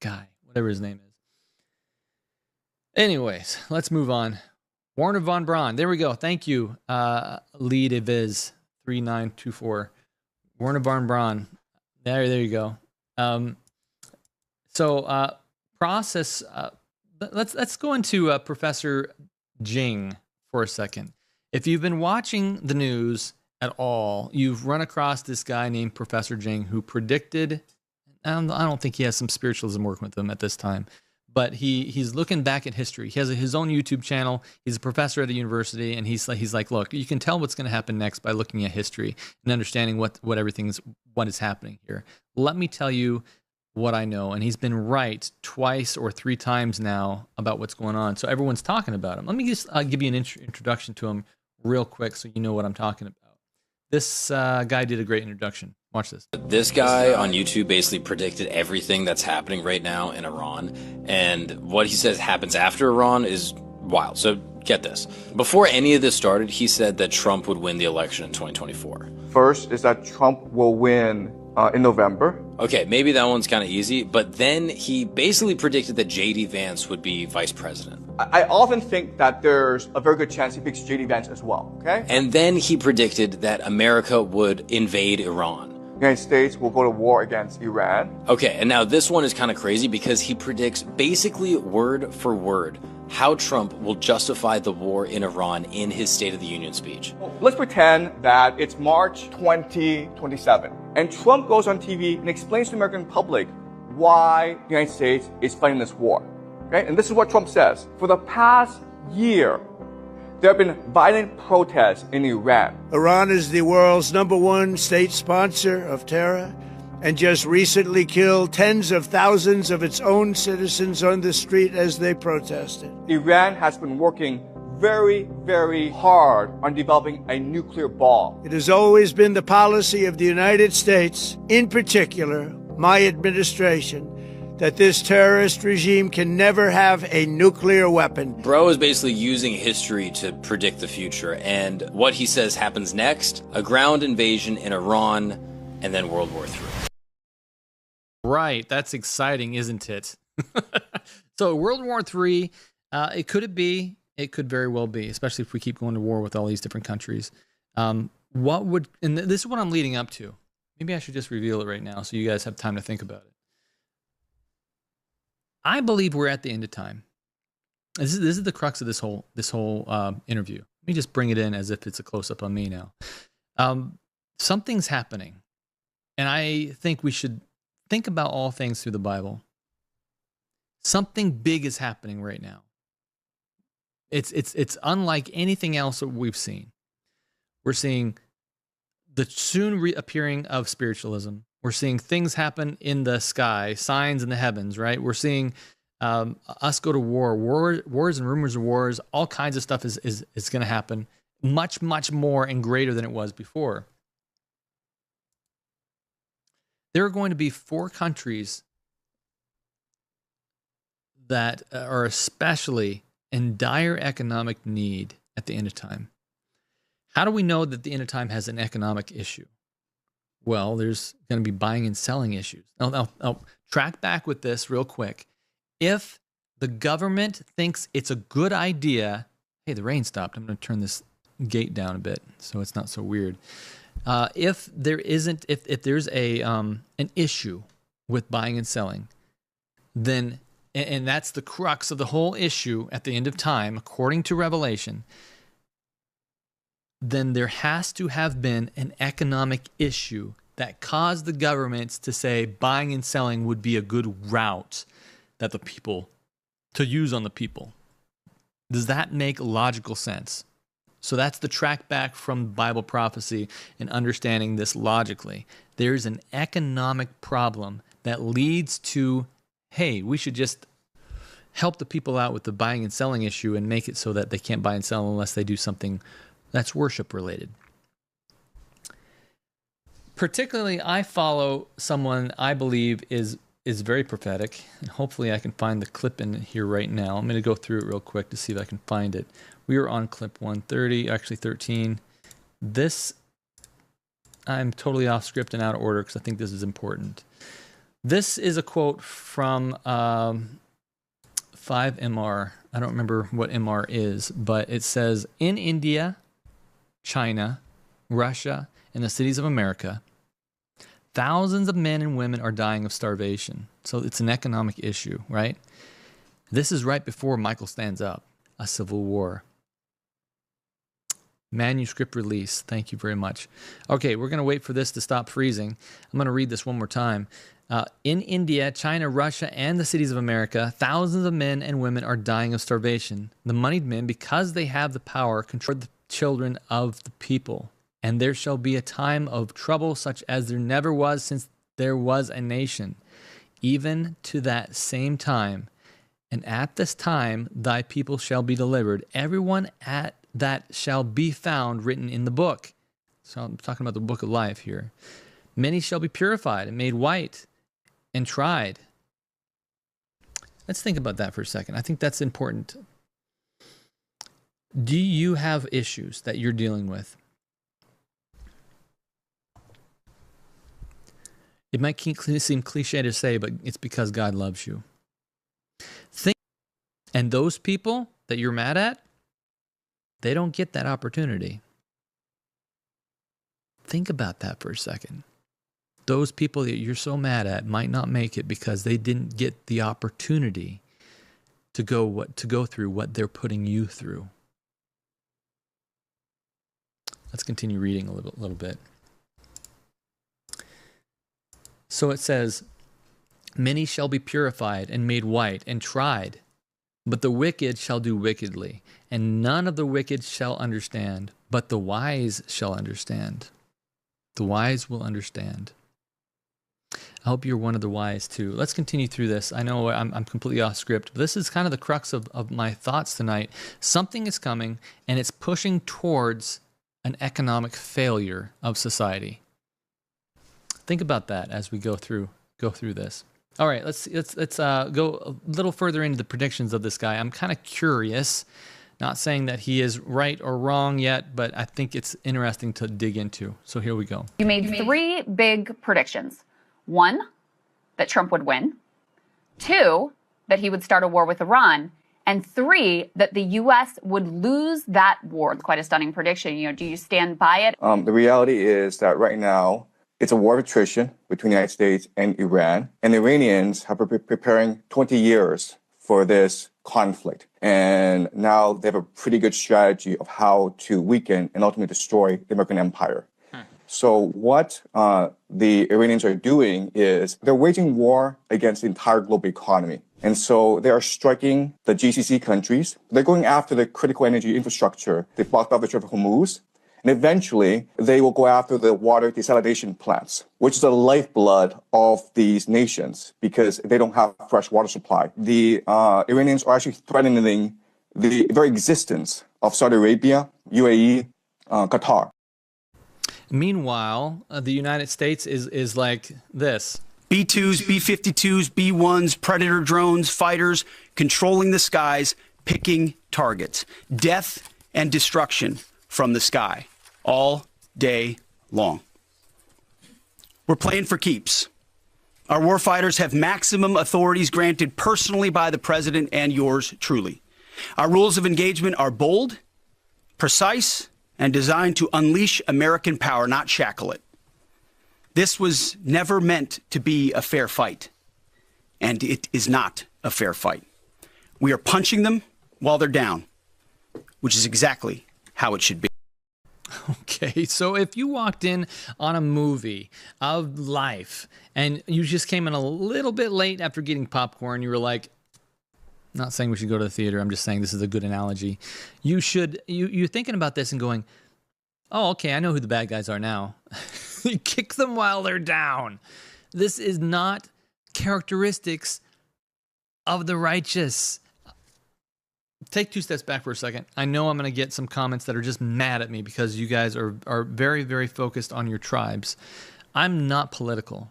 Speaker 1: guy, whatever his name is. Anyways, let's move on. Warner von Braun. There we go. Thank you, Lead Eviz 3924. Warner von Braun. There you go. Let's go into Professor Jing for a second. If you've been watching the news at all, you've run across this guy named Professor Jing who predicted, I don't think he has some spiritualism working with him at this time, but he's looking back at history. He has his own YouTube channel. He's a professor at a university, and he's like, look, you can tell what's going to happen next by looking at history and understanding what is happening here. Let me tell you what I know, and he's been right twice or 3 times now about what's going on. So everyone's talking about him. Let me just give you an introduction to him real quick so you know what I'm talking about. This guy did a great introduction. Watch this.
Speaker 2: This guy on YouTube basically predicted everything that's happening right now in Iran, and what he says happens after Iran is wild. So get this. Before any of this started, he said that Trump would win the election in 2024.
Speaker 3: First is that Trump will win in November.
Speaker 2: Okay, maybe that one's kind of easy, but then he basically predicted that J.D. Vance would be vice president.
Speaker 3: I often think that there's a very good chance he picks J.D. Vance as well, okay?
Speaker 2: And then he predicted that America would invade Iran.
Speaker 3: The United States will go to war against Iran.
Speaker 2: Okay, and now this one is kind of crazy because he predicts basically word for word how Trump will justify the war in Iran in his State of the Union speech.
Speaker 3: Let's pretend that it's March 2027, and Trump goes on TV and explains to the American public why the United States is fighting this war. Okay? And this is what Trump says. For the past year, there have been violent protests in Iran.
Speaker 4: Iran is the world's #1 state sponsor of terror. and just recently killed tens of thousands of its own citizens on the street as they protested.
Speaker 3: Iran has been working very, very hard on developing a nuclear bomb.
Speaker 4: It has always been the policy of the United States, in particular, my administration, that this terrorist regime can never have a nuclear weapon.
Speaker 2: Bro is basically using history to predict the future, and what he says happens next, a ground invasion in Iran, and then World War III.
Speaker 1: Right, that's exciting, isn't it? So World War III, it could very well be, especially if we keep going to war with all these different countries. And this is what I'm leading up to. Maybe I should just reveal it right now so you guys have time to think about it. I believe we're at the end of time. This is the crux of this whole interview. Let me just bring it in as if it's a close-up on me now. Something's happening, and I think we should think about all things through the Bible. Something big is happening right now. It's unlike anything else that we've seen. We're seeing the soon reappearing of spiritualism. We're seeing things happen in the sky, signs in the heavens, right? We're seeing us go to wars and rumors of wars. All kinds of stuff is going to happen, much, much more and greater than it was before. There are going to be 4 countries that are especially in dire economic need at the end of time. How do we know that the end of time has an economic issue? Well, there's going to be buying and selling issues. I'll track back with this real quick. If the government thinks it's a good idea, hey, the rain stopped. I'm going to turn this gate down a bit so it's not so weird. If there's an issue with buying and selling, then, and that's the crux of the whole issue at the end of time, according to Revelation, then there has to have been an economic issue that caused the governments to say buying and selling would be a good route that the people, to use on the people. Does that make logical sense? So that's the track back from Bible prophecy and understanding this logically. There's an economic problem that leads to, hey, we should just help the people out with the buying and selling issue and make it so that they can't buy and sell unless they do something that's worship related. Particularly, I follow someone I believe is very prophetic, and hopefully I can find the clip in here right now. I'm going to go through it real quick to see if I can find it. We were on clip 130, actually 13. This, I'm totally off script and out of order because I think this is important. This is a quote from 5MR. I don't remember what MR is, but it says, in India, China, Russia, and the cities of America, thousands of men and women are dying of starvation. So it's an economic issue, right? This is right before Michael stands up, a civil war. Manuscript release. Thank you very much. Okay, we're going to wait for this to stop freezing. I'm going to read this one more time. In India, China, Russia, and the cities of America, thousands of men and women are dying of starvation. The moneyed men, because they have the power, control the children of the people. And there shall be a time of trouble such as there never was since there was a nation, even to that same time. And at this time thy people shall be delivered, everyone at that shall be found written in the book. So I'm talking about the book of life here. Many shall be purified and made white and tried. Let's think about that for a second. I think that's important. Do you have issues that you're dealing with? It might seem cliche to say, but it's because God loves you. And those people that you're mad at, they don't get that opportunity. Think about that for a second. Those people that you're so mad at might not make it because they didn't get the opportunity to go through what they're putting you through. Let's continue reading a little bit. So it says, many shall be purified and made white and tried, but the wicked shall do wickedly, and none of the wicked shall understand, but the wise shall understand. The wise will understand. I hope you're one of the wise too. Let's continue through this. I know I'm completely off script, but this is kind of the crux of my thoughts tonight. Something is coming, and it's pushing towards an economic failure of society. Think about that as we go through this. All right, let's go a little further into the predictions of this guy. I'm kind of curious, not saying that he is right or wrong yet, but I think it's interesting to dig into. So here we go.
Speaker 5: You made 3 big predictions. 1, that Trump would win. 2, that he would start a war with Iran. And 3, that the U.S. would lose that war. Quite a stunning prediction. Do you stand by it?
Speaker 3: The reality is that right now, it's a war of attrition between the United States and Iran. And the Iranians have been preparing 20 years for this conflict. And now they have a pretty good strategy of how to weaken and ultimately destroy the American empire. So what the Iranians are doing is they're waging war against the entire global economy. And so they are striking the GCC countries. They're going after the critical energy infrastructure. They blocked off the Strait of Hormuz. And eventually, they will go after the water desalination plants, which is the lifeblood of these nations because they don't have fresh water supply. The Iranians are actually threatening the very existence of Saudi Arabia, UAE, Qatar.
Speaker 1: Meanwhile, the United States is like this.
Speaker 6: B-2s, B-52s, B-1s, Predator drones, fighters, controlling the skies, picking targets. Death and destruction from the sky all day long. We're playing for keeps. Our warfighters have maximum authorities granted personally by the president and yours truly. Our rules of engagement are bold, precise, and designed to unleash American power, not shackle it. This was never meant to be a fair fight, and it is not a fair fight. We are punching them while they're down, which is exactly how it should be.
Speaker 1: Okay, so if you walked in on a movie of life and you just came in a little bit late after getting popcorn, you were like, not saying we should go to the theater, I'm just saying this is a good analogy. You're thinking about this and going, oh, okay, I know who the bad guys are now. You kick them while they're down. This is not characteristics of the righteous. Take 2 steps back for a second. I know I'm going to get some comments that are just mad at me because you guys are very, very focused on your tribes. I'm not political.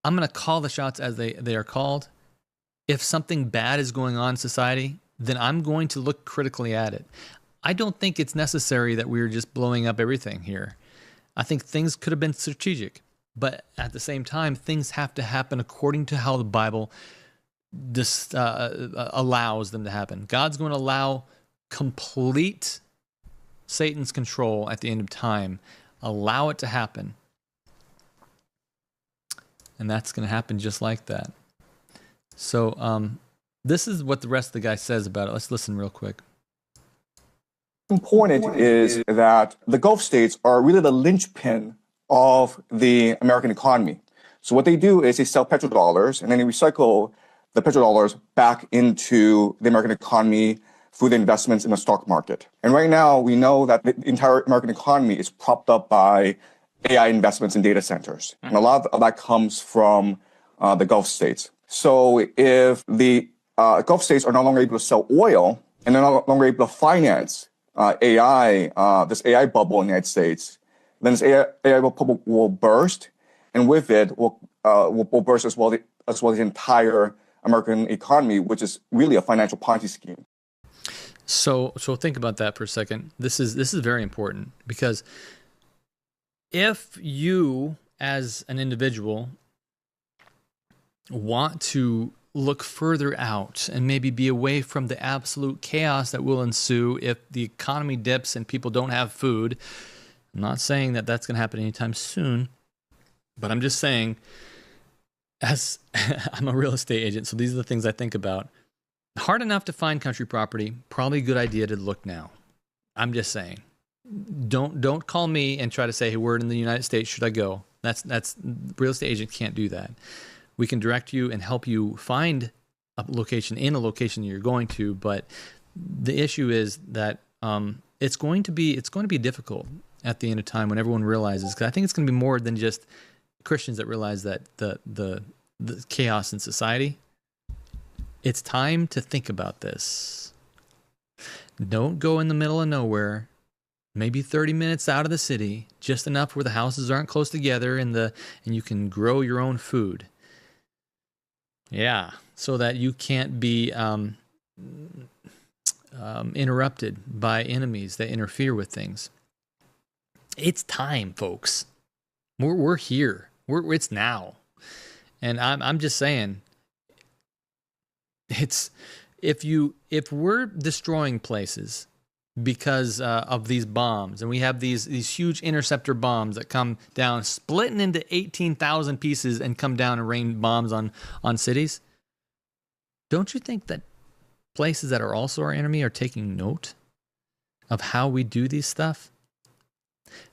Speaker 1: I'm going to call the shots as they are called. If something bad is going on in society, then I'm going to look critically at it. I don't think it's necessary that we're just blowing up everything here. I think things could have been strategic, but at the same time, things have to happen according to how the Bible allows them to happen. God's going to allow complete Satan's control at the end of time. Allow it to happen. And that's going to happen just like that. So this is what the rest of the guy says about it. Let's listen real quick.
Speaker 3: Important is that the Gulf states are really the linchpin of the American economy. So what they do is they sell petrodollars and then they recycle the petrodollars back into the American economy through the investments in the stock market. And right now, we know that the entire American economy is propped up by AI investments in data centers. And a lot of that comes from the Gulf states. So if the Gulf states are no longer able to sell oil and they're no longer able to finance AI, this AI bubble in the United States, then this AI bubble will burst, and with it will burst as well the entire American economy, which is really a financial Ponzi scheme.
Speaker 1: So think about that for a second. This is very important because if you, as an individual, want to look further out and maybe be away from the absolute chaos that will ensue if the economy dips and people don't have food, I'm not saying that that's going to happen anytime soon, but I'm just saying, as I'm a real estate agent, so these are the things I think about. Hard enough to find country property, probably a good idea to look now. I'm just saying. Don't call me and try to say, hey, we're in the United States, should I go? That's real estate agent can't do that. We can direct you and help you find a location in a location you're going to, but the issue is that it's going to be difficult at the end of time when everyone realizes, because I think it's going to be more than just Christians that realize that the chaos in society, it's time to think about this. Don't go in the middle of nowhere. Maybe 30 minutes out of the city, just enough where the houses aren't close together and you can grow your own food. Yeah, so that you can't be interrupted by enemies that interfere with things. It's time, folks. We're here. It's now, and I'm just saying. It's if we're destroying places because of these bombs, and we have these huge interceptor bombs that come down, splitting into 18,000 pieces, and come down and rain bombs on cities. Don't you think that places that are also our enemy are taking note of how we do these stuff?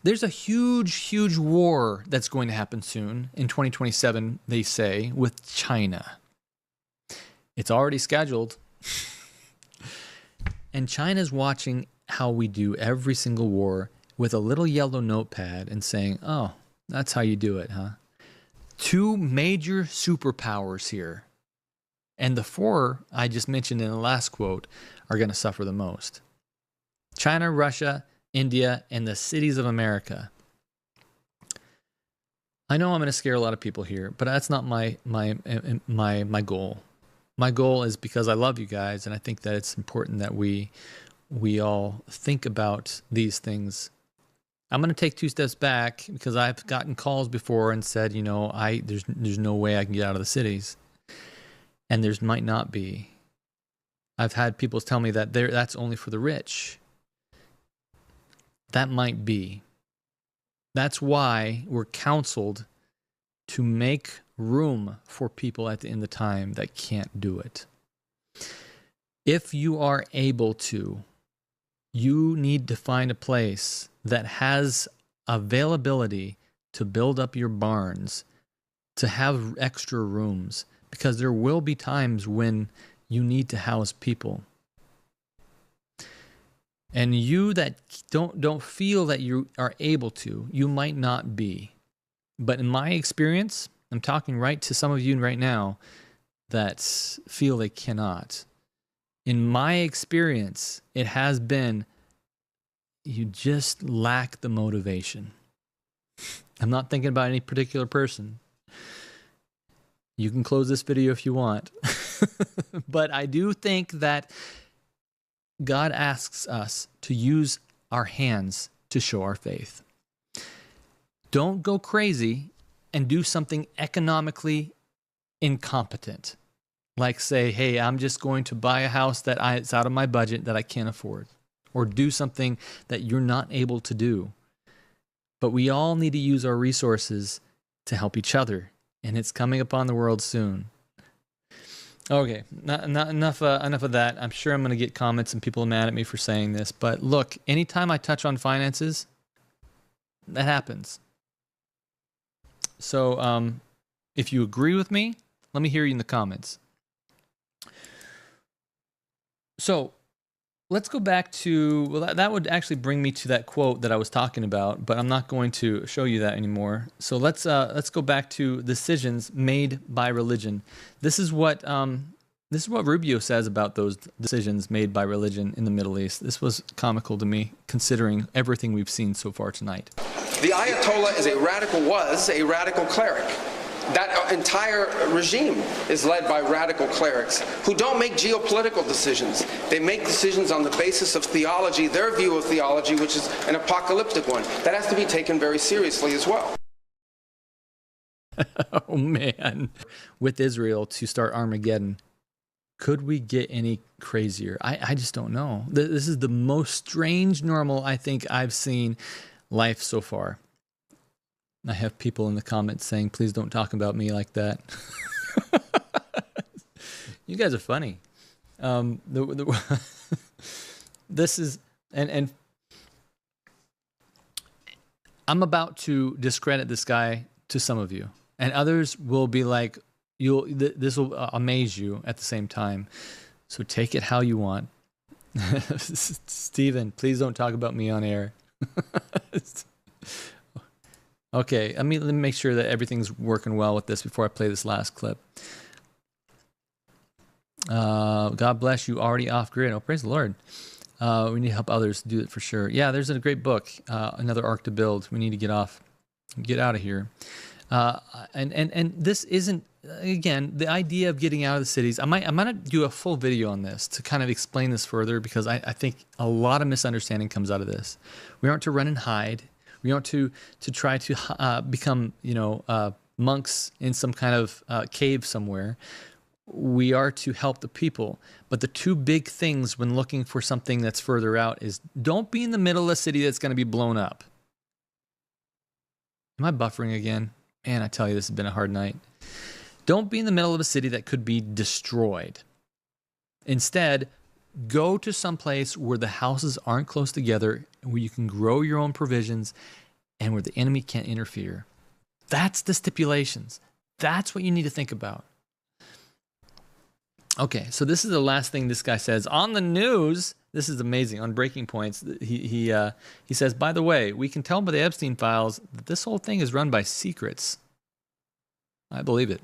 Speaker 1: There's a huge war that's going to happen soon in 2027, they say, with China. It's already scheduled. And China's watching how we do every single war with a little yellow notepad and saying, oh, that's how you do it, huh? 2 major superpowers here. And the 4 I just mentioned in the last quote are going to suffer the most. China, Russia, India, and the cities of America. I know I'm going to scare a lot of people here, but that's not my goal. My goal is because I love you guys, and I think that it's important that we all think about these things. I'm going to take 2 steps back because I've gotten calls before and said, there's no way I can get out of the cities. And there might not be. I've had people tell me that that's only for the rich. That might be. That's why we're counseled to make room for people at the end of time that can't do it. If you are able to, you need to find a place that has availability to build up your barns, to have extra rooms, because there will be times when you need to house people. And you that don't feel that you are able to, you might not be. But in my experience, I'm talking right to some of you right now that feel they cannot. In my experience, it has been you just lack the motivation. I'm not thinking about any particular person. You can close this video if you want. But I do think that God asks us to use our hands to show our faith. Don't go crazy and do something economically incompetent. Like say, hey, I'm just going to buy a house it's out of my budget that I can't afford. Or do something that you're not able to do. But we all need to use our resources to help each other. And it's coming upon the world soon. Okay, not enough of that. I'm sure I'm going to get comments and people mad at me for saying this. But look, anytime I touch on finances, that happens. So if you agree with me, let me hear you in the comments. So let's go back to, that would actually bring me to that quote that I was talking about, but I'm not going to show you that anymore. So let's go back to decisions made by religion. This is what Rubio says about those decisions made by religion in the Middle East. This was comical to me, considering everything we've seen so far tonight.
Speaker 7: The Ayatollah was a radical cleric. That entire regime is led by radical clerics who don't make geopolitical decisions. They make decisions on the basis of theology, their view of theology, which is an apocalyptic one. That has to be taken very seriously as well.
Speaker 1: Oh, man. With Israel to start Armageddon, could we get any crazier? I just don't know. This is the most strange normal I think I've seen life so far. I have people in the comments saying, please don't talk about me like that. You guys are funny. This is, and I'm about to discredit this guy to some of you, and others will be like, this will amaze you at the same time. So take it how you want. Stephen, please don't talk about me on air. Okay, let me make sure that everything's working well with this before I play this last clip. God bless you, already off grid. Oh, praise the Lord. We need to help others do it for sure. Yeah, there's a great book, Another Ark to Build. We need to get out of here. And this isn't, again, the idea of getting out of the cities. I'm going to do a full video on this to kind of explain this further, because I think a lot of misunderstanding comes out of this. We aren't to run and hide. We aren't to try to become, monks in some kind of cave somewhere. We are to help the people. But the two big things when looking for something that's further out is don't be in the middle of a city that's going to be blown up. Am I buffering again? Man, I tell you, this has been a hard night. Don't be in the middle of a city that could be destroyed. Instead, go to some place where the houses aren't close together, where you can grow your own provisions, and where the enemy can't interfere. That's the stipulations. That's what you need to think about. Okay, so this is the last thing this guy says on the news. This is amazing. On Breaking Points, he says, by the way, we can tell by the Epstein files that this whole thing is run by secrets. I believe it.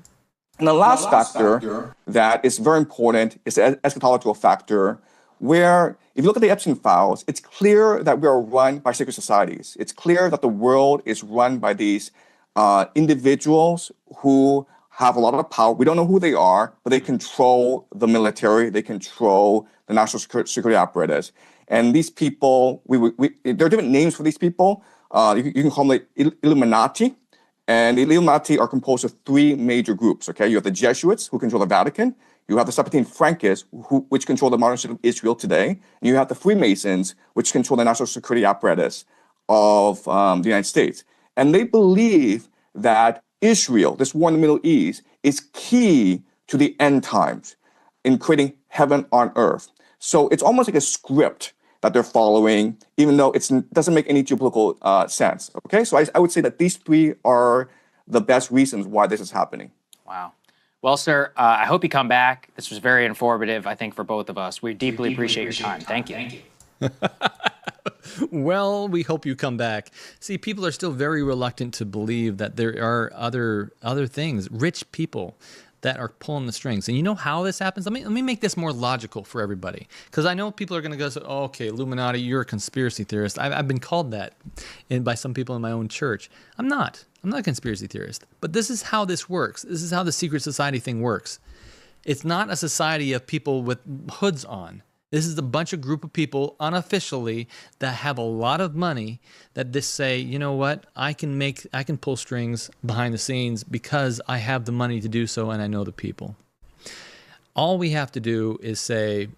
Speaker 3: And the last factor that is very important is the eschatological factor, where if you look at the Epstein files, it's clear that we are run by secret societies. It's clear that the world is run by these individuals who have a lot of power. We don't know who they are, but they control the military. They control the national security apparatus. And these people, there are different names for these people. You can call them the Illuminati. And the Illuminati are composed of three major groups. Okay, you have the Jesuits, who control the Vatican. You have the Septine Frankists, which control the modern state of Israel today. And you have the Freemasons, which control the national security apparatus of the United States. And they believe that Israel, this war in the Middle East, is key to the end times in creating heaven on earth. So it's almost like a script that they're following, even though it doesn't make any geopolitical sense. Okay, so I would say that these three are the best reasons why this is happening.
Speaker 8: Wow. Well, sir, I hope you come back. This was very informative, I think, for both of us. We deeply appreciate your time. Thank you.
Speaker 1: Well, we hope you come back. See, people are still very reluctant to believe that there are other things, rich people that are pulling the strings. And you know how this happens? Let me make this more logical for everybody, because I know people are going to go, oh, okay, Illuminati, you're a conspiracy theorist. I've been called that by some people in my own church. I'm not a conspiracy theorist, but this is how this works. This is how the secret society thing works. It's not a society of people with hoods on. This is a group of people unofficially that have a lot of money that just say, you know what, I can pull strings behind the scenes because I have the money to do so and I know the people. All we have to do is say,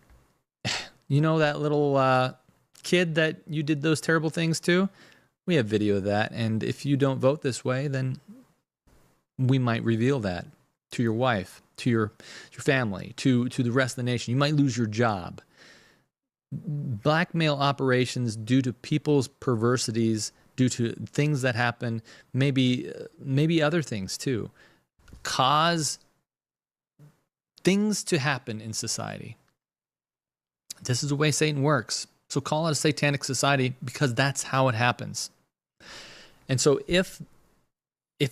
Speaker 1: you know that little kid that you did those terrible things to? We have video of that, and if you don't vote this way, then we might reveal that to your wife, to your family, to the rest of the nation. You might lose your job. Blackmail operations due to people's perversities, due to things that happen, maybe other things too, cause things to happen in society. This is the way Satan works. So call it a satanic society because that's how it happens. And so if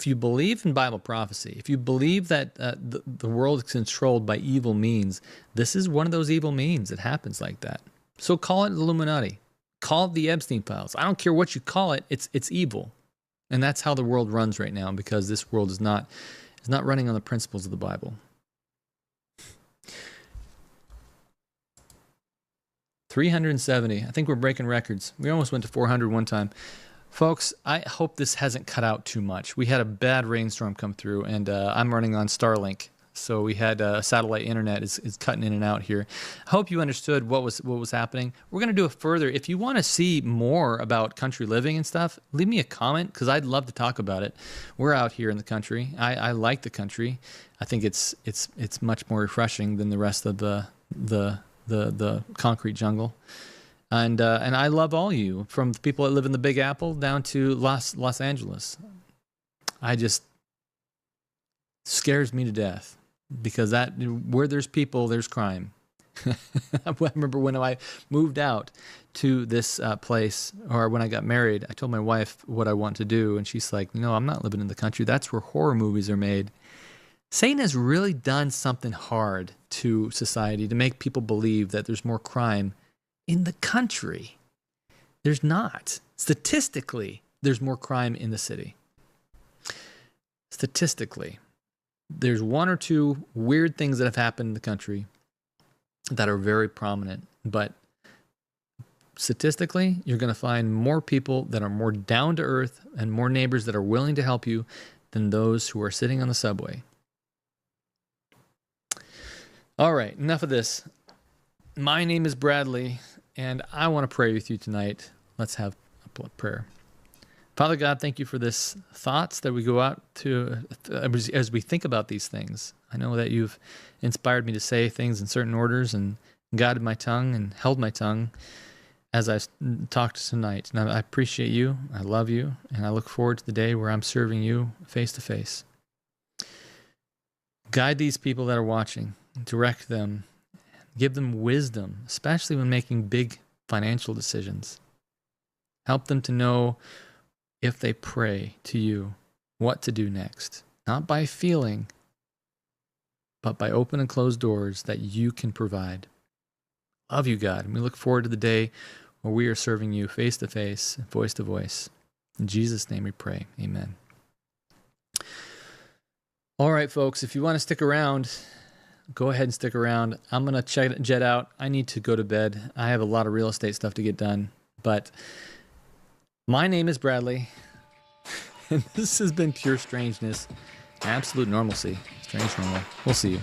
Speaker 1: you believe in Bible prophecy, if you believe that the world is controlled by evil means, this is one of those evil means that happens like that. So call it the Illuminati. Call it the Epstein files. I don't care what you call it. It's evil. And that's how the world runs right now, because this world is not running on the principles of the Bible. 370. I think we're breaking records. We almost went to 400 one time. Folks, I hope this hasn't cut out too much. We had a bad rainstorm come through, and I'm running on Starlink. So we had satellite internet is cutting in and out here. I hope you understood what was happening. We're going to do it further. If you want to see more about country living and stuff, leave me a comment because I'd love to talk about it. We're out here in the country. I like the country. I think it's much more refreshing than the rest of the concrete jungle. And I love all you, from the people that live in the Big Apple down to Los Angeles. I just scares me to death. Because where there's people, there's crime. I remember when I moved out to this place, or when I got married, I told my wife what I want to do, and she's like, no, I'm not living in the country. That's where horror movies are made. Satan has really done something hard to society to make people believe that there's more crime in the country. There's not. Statistically, there's more crime in the city. Statistically. There's one or two weird things that have happened in the country that are very prominent, but statistically, you're going to find more people that are more down to earth and more neighbors that are willing to help you than those who are sitting on the subway. All right, enough of this. My name is Bradley, and I want to pray with you tonight. Let's have a prayer. Father God, thank you for this thoughts that we go out to as we think about these things. I know that you've inspired me to say things in certain orders and guided my tongue and held my tongue as I've talked tonight. And I appreciate you, I love you, and I look forward to the day where I'm serving you face to face. Guide these people that are watching, direct them, give them wisdom, especially when making big financial decisions. Help them to know, if they pray to you, what to do next. Not by feeling, but by open and closed doors that you can provide. Love you, God, and we look forward to the day where we are serving you face to face, voice to voice. In Jesus' name we pray. Amen. All right, folks, if you want to stick around, go ahead and stick around. I'm going to jet out. I need to go to bed. I have a lot of real estate stuff to get done, but my name is Bradley, and this has been Pure Strangeness, absolute normalcy, strange normal. We'll see you.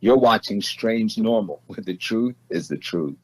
Speaker 9: You're watching Strange Normal, where the truth is the truth.